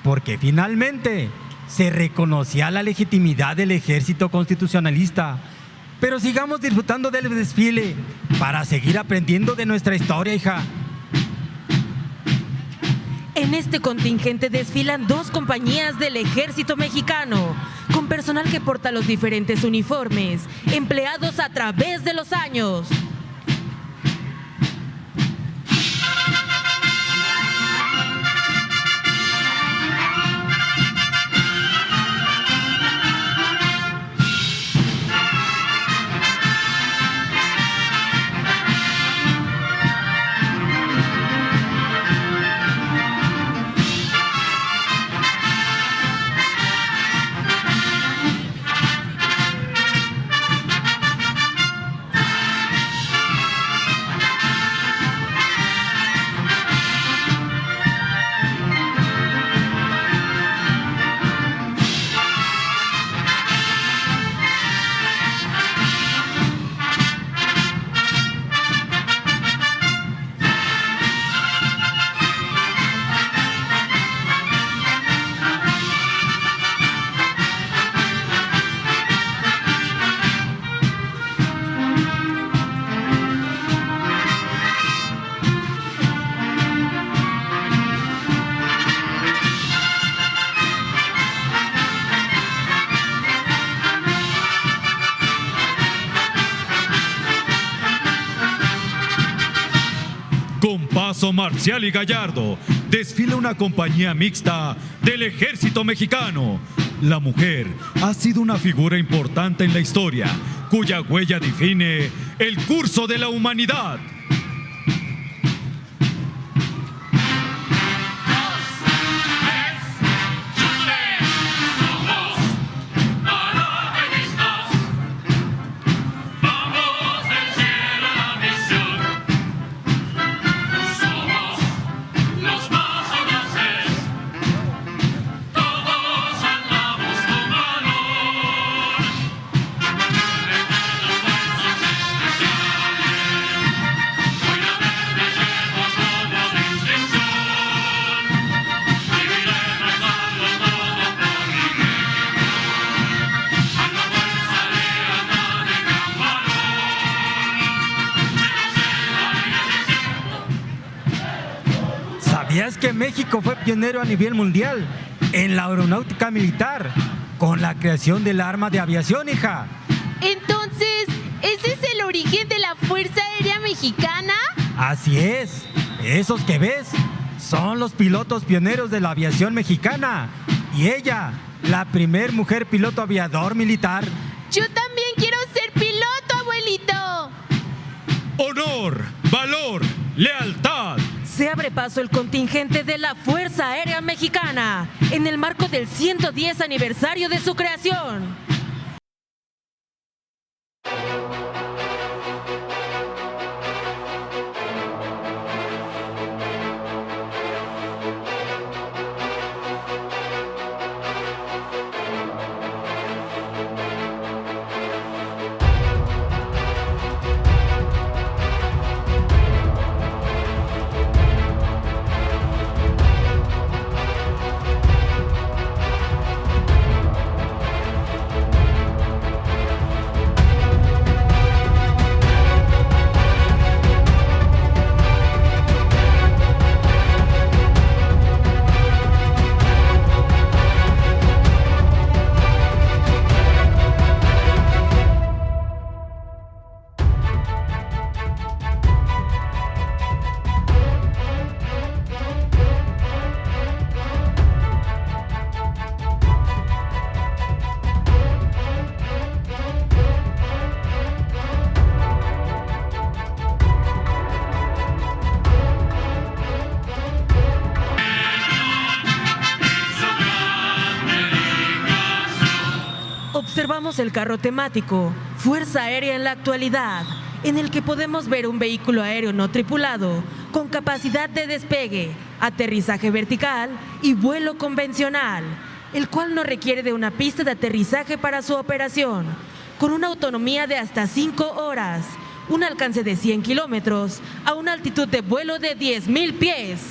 porque finalmente se reconocía la legitimidad del ejército constitucionalista. Pero sigamos disfrutando del desfile para seguir aprendiendo de nuestra historia, hija. En este contingente desfilan 2 compañías del ejército mexicano, con personal que porta los diferentes uniformes, empleados a través de los años. paso marcial y gallardo, desfila una compañía mixta del Ejército Mexicano. La mujer ha sido una figura importante en la historia, cuya huella define el curso de la humanidad. ¿Sabías que México fue pionero a nivel mundial en la aeronáutica militar con la creación del arma de aviación, hija? Entonces, ¿ese es el origen de la Fuerza Aérea Mexicana? Así es. Esos que ves son los pilotos pioneros de la aviación mexicana. Y ella, la primer mujer piloto aviador militar. Yo también quiero ser piloto, abuelito. Honor, valor, lealtad. Se abre paso el contingente de la Fuerza Aérea Mexicana en el marco del 110 aniversario de su creación. Observamos el carro temático Fuerza Aérea en la actualidad, en el que podemos ver un vehículo aéreo no tripulado con capacidad de despegue, aterrizaje vertical y vuelo convencional, el cual no requiere de una pista de aterrizaje para su operación, con una autonomía de hasta 5 horas, un alcance de 100 kilómetros a una altitud de vuelo de 10,000 pies.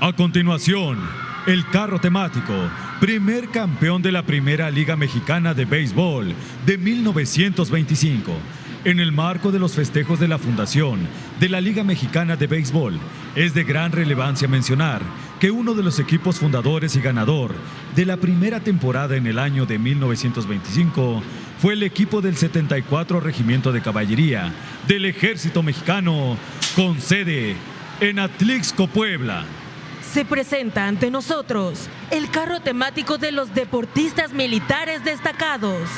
A continuación, el carro temático, primer campeón de la Primera Liga Mexicana de Béisbol de 1925. En el marco de los festejos de la fundación de la Liga Mexicana de Béisbol, es de gran relevancia mencionar que uno de los equipos fundadores y ganador de la primera temporada en el año de 1925 fue el equipo del 74 Regimiento de Caballería del Ejército Mexicano, con sede en Atlixco, Puebla. Se presenta ante nosotros el carro temático de los deportistas militares destacados,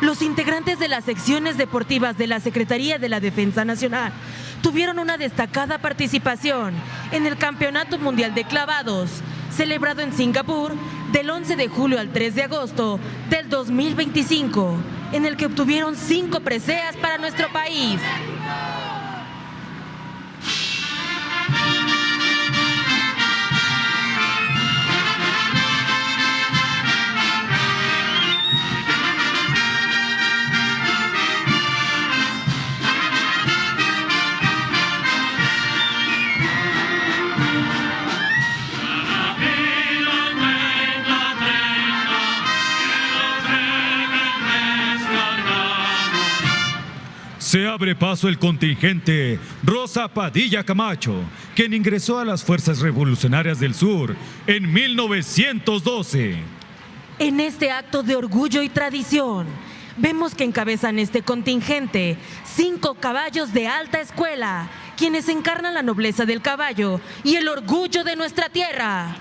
los integrantes de las secciones deportivas de la Secretaría de la Defensa Nacional. Tuvieron una destacada participación en el Campeonato Mundial de Clavados, celebrado en Singapur del 11 de julio al 3 de agosto del 2025, en el que obtuvieron 5 preseas para nuestro país. Se abre paso el contingente Rosa Padilla Camacho, quien ingresó a las Fuerzas Revolucionarias del Sur en 1912. En este acto de orgullo y tradición, vemos que encabezan este contingente 5 caballos de alta escuela, quienes encarnan la nobleza del caballo y el orgullo de nuestra tierra.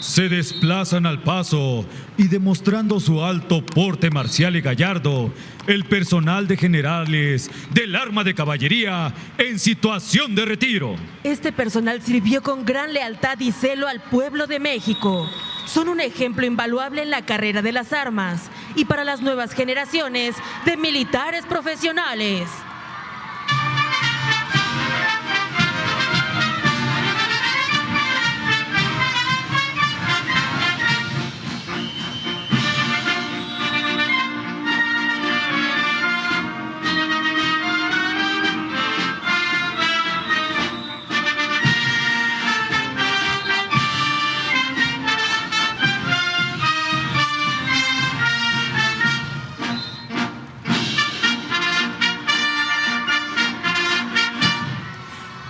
Se desplazan al paso y demostrando su alto porte marcial y gallardo, el personal de generales del arma de caballería en situación de retiro. Este personal sirvió con gran lealtad y celo al pueblo de México. Son un ejemplo invaluable en la carrera de las armas y para las nuevas generaciones de militares profesionales.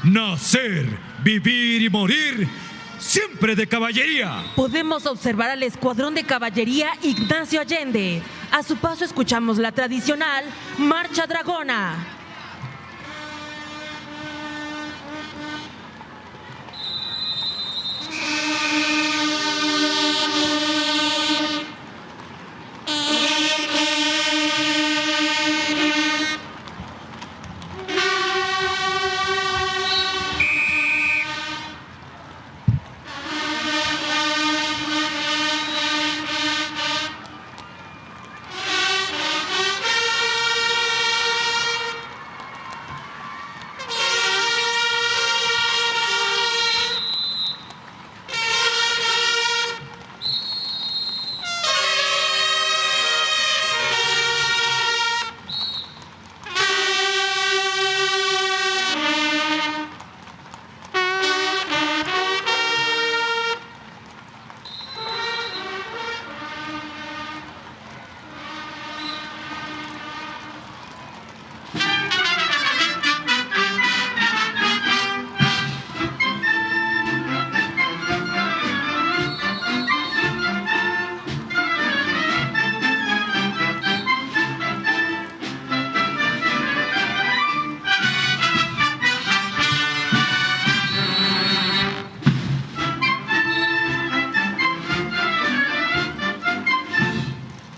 Nacer, vivir y morir, siempre de caballería. Podemos observar al escuadrón de caballería Ignacio Allende. A su paso escuchamos la tradicional Marcha Dragona.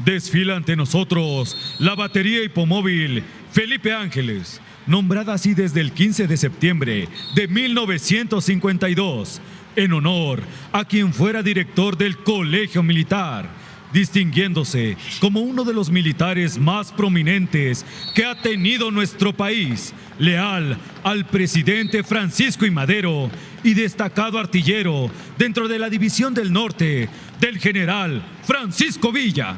Desfila ante nosotros la batería hipomóvil Felipe Ángeles, nombrada así desde el 15 de septiembre de 1952, en honor a quien fuera director del Colegio Militar, distinguiéndose como uno de los militares más prominentes que ha tenido nuestro país, leal al presidente Francisco I. Madero y destacado artillero dentro de la División del Norte del general Francisco Villa.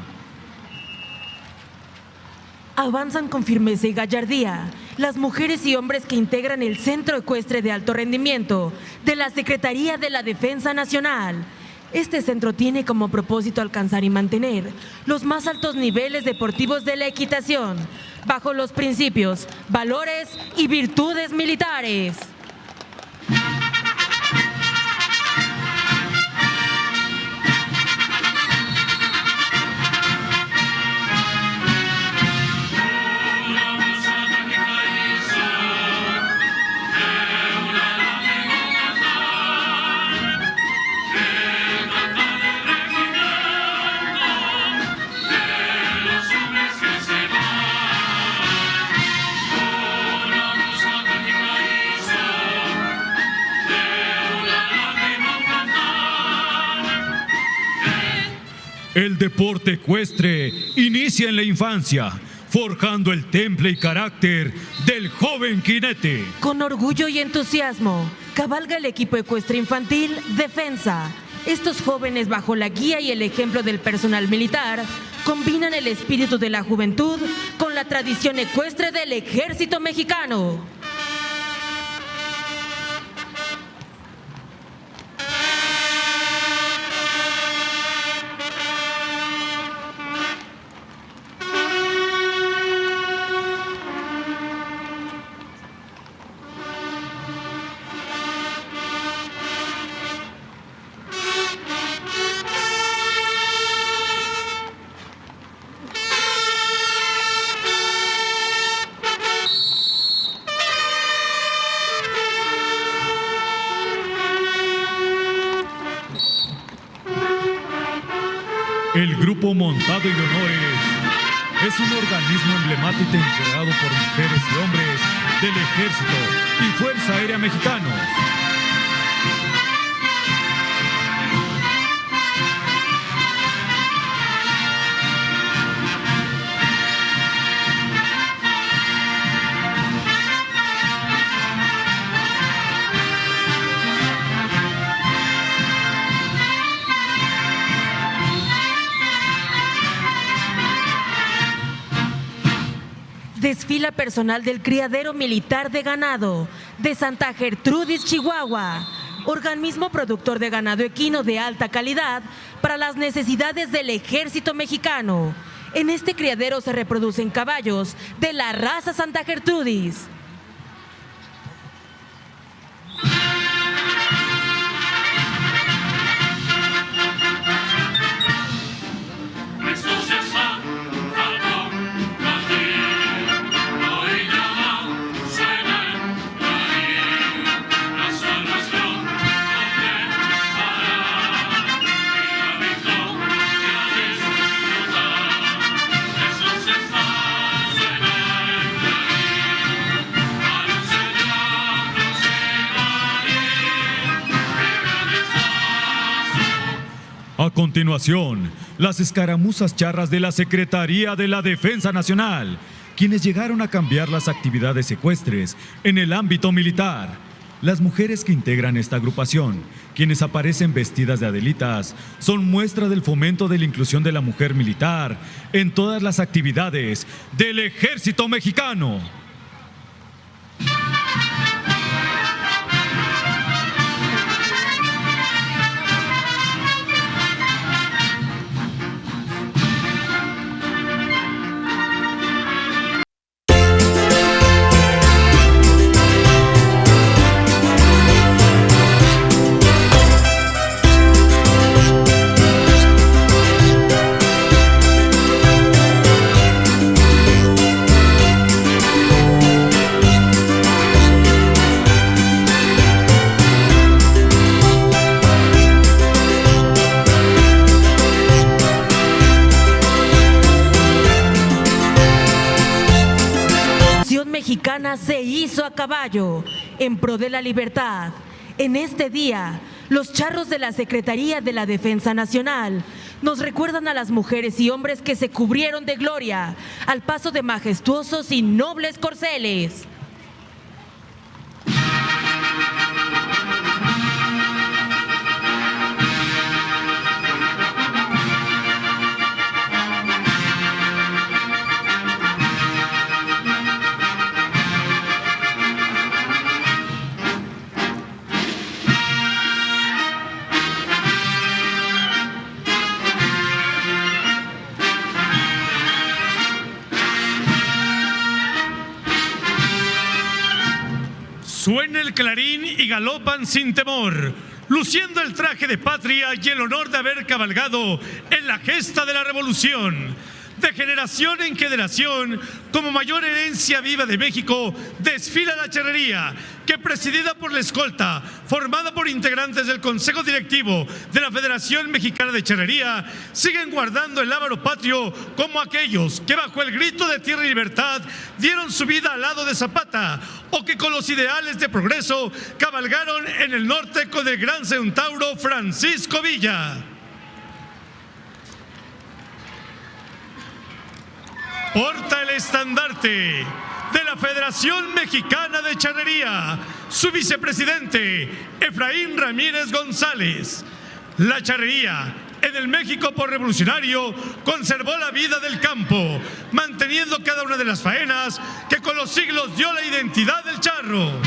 Avanzan con firmeza y gallardía las mujeres y hombres que integran el Centro Ecuestre de Alto Rendimiento de la Secretaría de la Defensa Nacional. Este centro tiene como propósito alcanzar y mantener los más altos niveles deportivos de la equitación, bajo los principios, valores y virtudes militares. El deporte ecuestre inicia en la infancia, forjando el temple y carácter del joven jinete. Con orgullo y entusiasmo, cabalga el equipo ecuestre infantil Defensa. Estos jóvenes, bajo la guía y el ejemplo del personal militar, combinan el espíritu de la juventud con la tradición ecuestre del Ejército Mexicano. El Grupo Montado y de Honores es un organismo emblemático integrado por mujeres y hombres del Ejército y Fuerza Aérea Mexicanos. Desfila personal del Criadero Militar de Ganado de Santa Gertrudis, Chihuahua, organismo productor de ganado equino de alta calidad para las necesidades del Ejército Mexicano. En este criadero se reproducen caballos de la raza Santa Gertrudis. A continuación, las escaramuzas charras de la Secretaría de la Defensa Nacional, quienes llegaron a cambiar las actividades secuestres en el ámbito militar. Las mujeres que integran esta agrupación, quienes aparecen vestidas de adelitas, son muestra del fomento de la inclusión de la mujer militar en todas las actividades del Ejército Mexicano. Mexicana se hizo a caballo en pro de la libertad. En este día, los charros de la Secretaría de la Defensa Nacional nos recuerdan a las mujeres y hombres que se cubrieron de gloria al paso de majestuosos y nobles corceles. Suena el clarín y galopan sin temor, luciendo el traje de patria y el honor de haber cabalgado en la gesta de la revolución. De generación en generación, como mayor herencia viva de México, desfila la charrería, que presidida por la escolta, formada por integrantes del Consejo Directivo de la Federación Mexicana de Charrería, siguen guardando el lábaro patrio como aquellos que bajo el grito de tierra y libertad dieron su vida al lado de Zapata, o que con los ideales de progreso cabalgaron en el norte con el gran centauro Francisco Villa. Porta el estandarte de la Federación Mexicana de Charrería, su vicepresidente, Efraín Ramírez González. La charrería, en el México revolucionario, conservó la vida del campo, manteniendo cada una de las faenas que con los siglos dio la identidad del charro.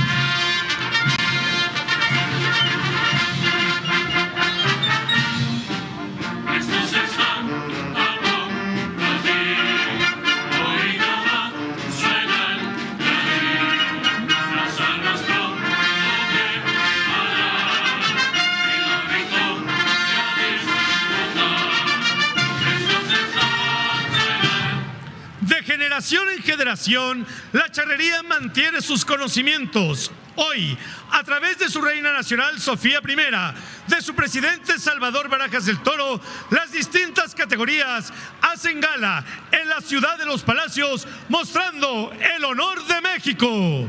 De generación en generación, la charrería mantiene sus conocimientos, Hoy, a través de su reina nacional Sofía I, de su presidente Salvador Barajas del Toro, las distintas categorías hacen gala en la ciudad de los Palacios, mostrando el honor de México.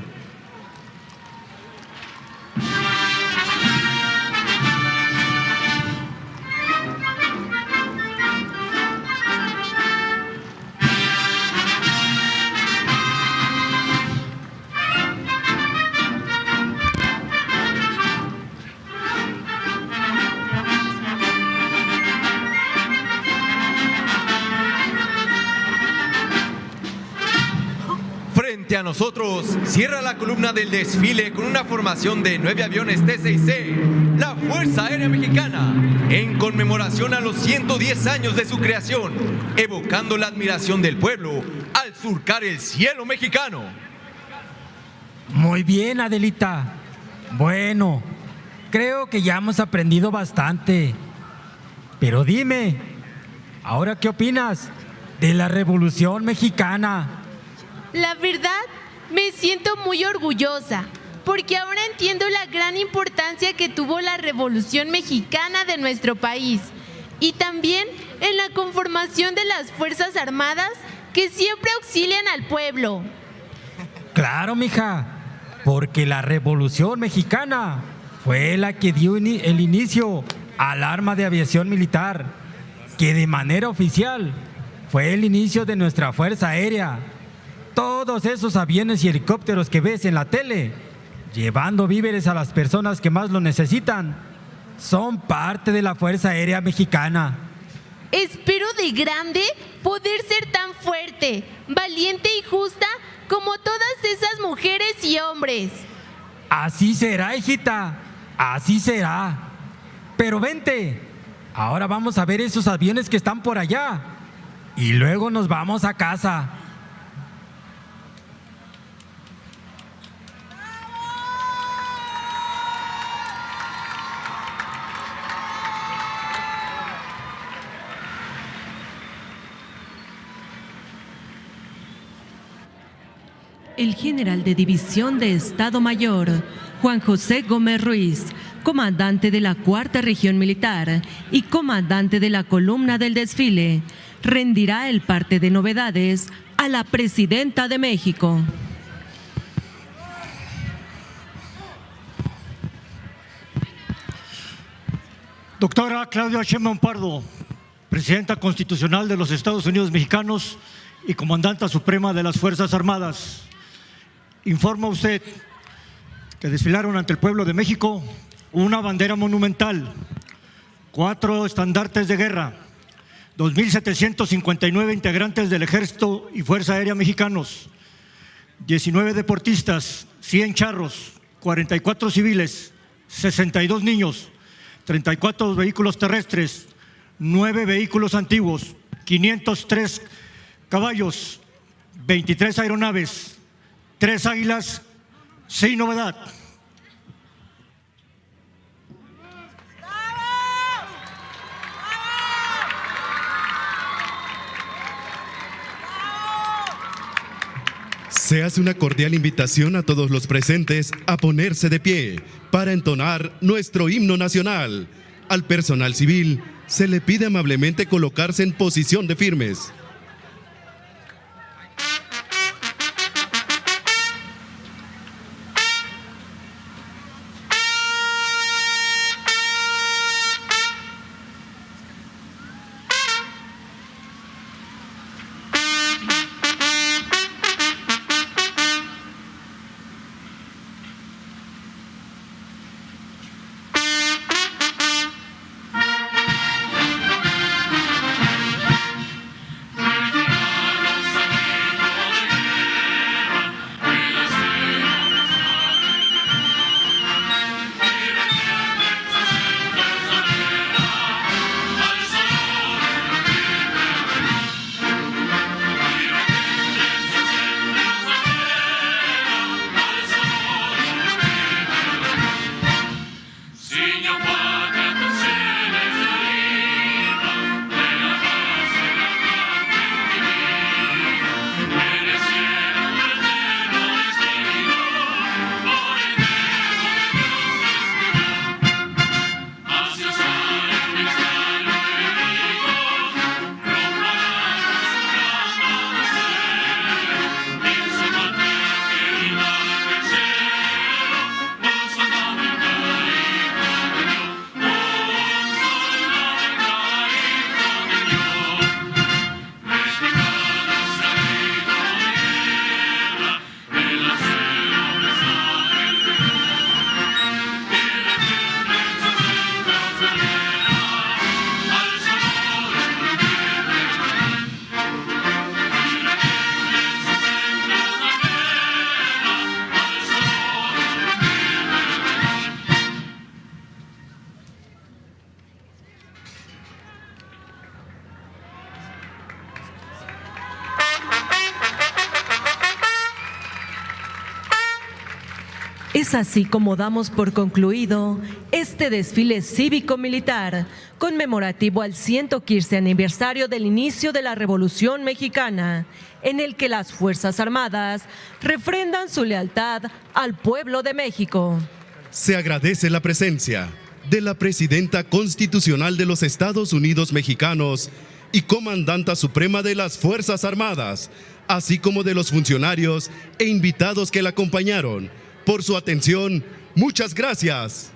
Frente a nosotros, cierra la columna del desfile con una formación de 9 aviones T-6C, la Fuerza Aérea Mexicana, en conmemoración a los 110 años de su creación, evocando la admiración del pueblo al surcar el cielo mexicano. Muy bien, Adelita. Bueno, creo que ya hemos aprendido bastante. Pero dime, ¿ahora qué opinas de la Revolución Mexicana? La verdad, me siento muy orgullosa, porque ahora entiendo la gran importancia que tuvo la Revolución Mexicana de nuestro país, y también en la conformación de las Fuerzas Armadas que siempre auxilian al pueblo. Claro, mija, porque la Revolución Mexicana fue la que dio el inicio al arma de aviación militar, que de manera oficial fue el inicio de nuestra Fuerza Aérea. Todos esos aviones y helicópteros que ves en la tele, llevando víveres a las personas que más lo necesitan, son parte de la Fuerza Aérea Mexicana. Espero de grande poder ser tan fuerte, valiente y justa como todas esas mujeres y hombres. Así será, hijita, así será. Pero vente, ahora vamos a ver esos aviones que están por allá y luego nos vamos a casa. El general de División de Estado Mayor, Juan José Gómez Ruiz, comandante de la Cuarta Región Militar y comandante de la columna del desfile, rendirá el parte de novedades a la Presidenta de México. Doctora Claudia Sheinbaum Pardo, Presidenta Constitucional de los Estados Unidos Mexicanos y Comandanta Suprema de las Fuerzas Armadas. Informa usted que desfilaron ante el pueblo de México una bandera monumental, 4 estandartes de guerra, 2.759 integrantes del Ejército y Fuerza Aérea Mexicanos, 19 deportistas, 100 charros, 44 civiles, 62 niños, 34 vehículos terrestres, 9 vehículos antiguos, 503 caballos, 23 aeronaves, 3 águilas, sin novedad. Se hace una cordial invitación a todos los presentes a ponerse de pie para entonar nuestro himno nacional. Al personal civil se le pide amablemente colocarse en posición de firmes. Es así como damos por concluido este desfile cívico-militar conmemorativo al 115 aniversario del inicio de la Revolución Mexicana, en el que las Fuerzas Armadas refrendan su lealtad al pueblo de México. Se agradece la presencia de la Presidenta Constitucional de los Estados Unidos Mexicanos y Comandanta Suprema de las Fuerzas Armadas, así como de los funcionarios e invitados que la acompañaron. Por su atención, muchas gracias.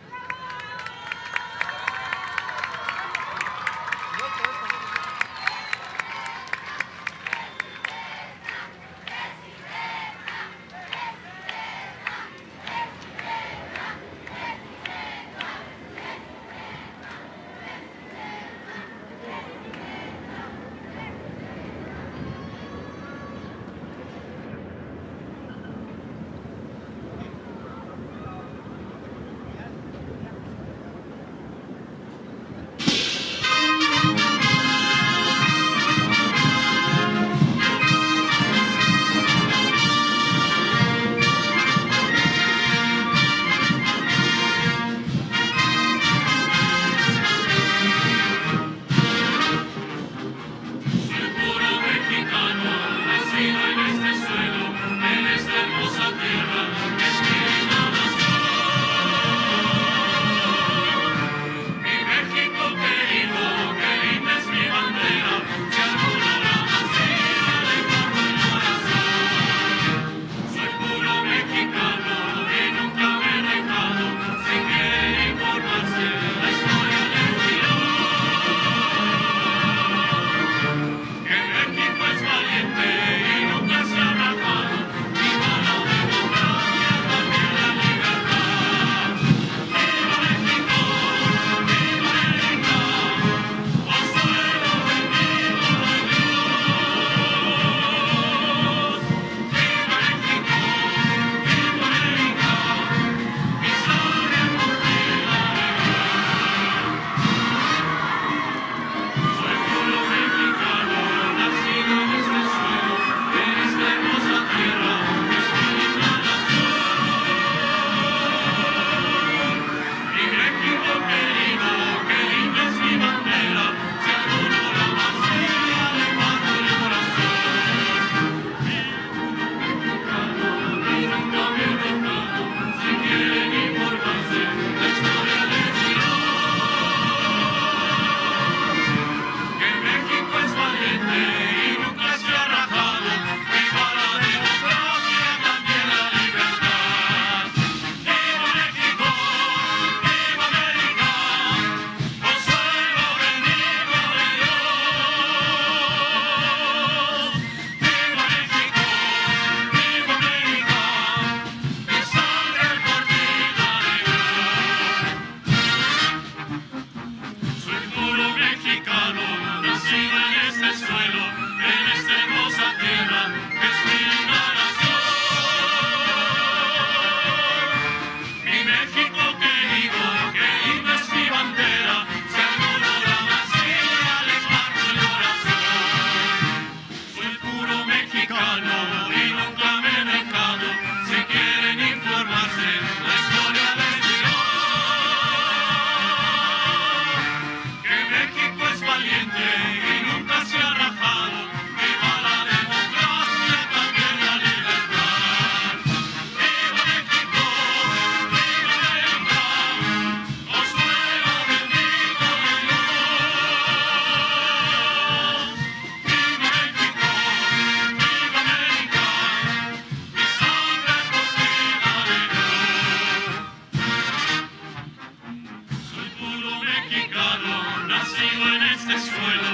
Nacido en este suelo.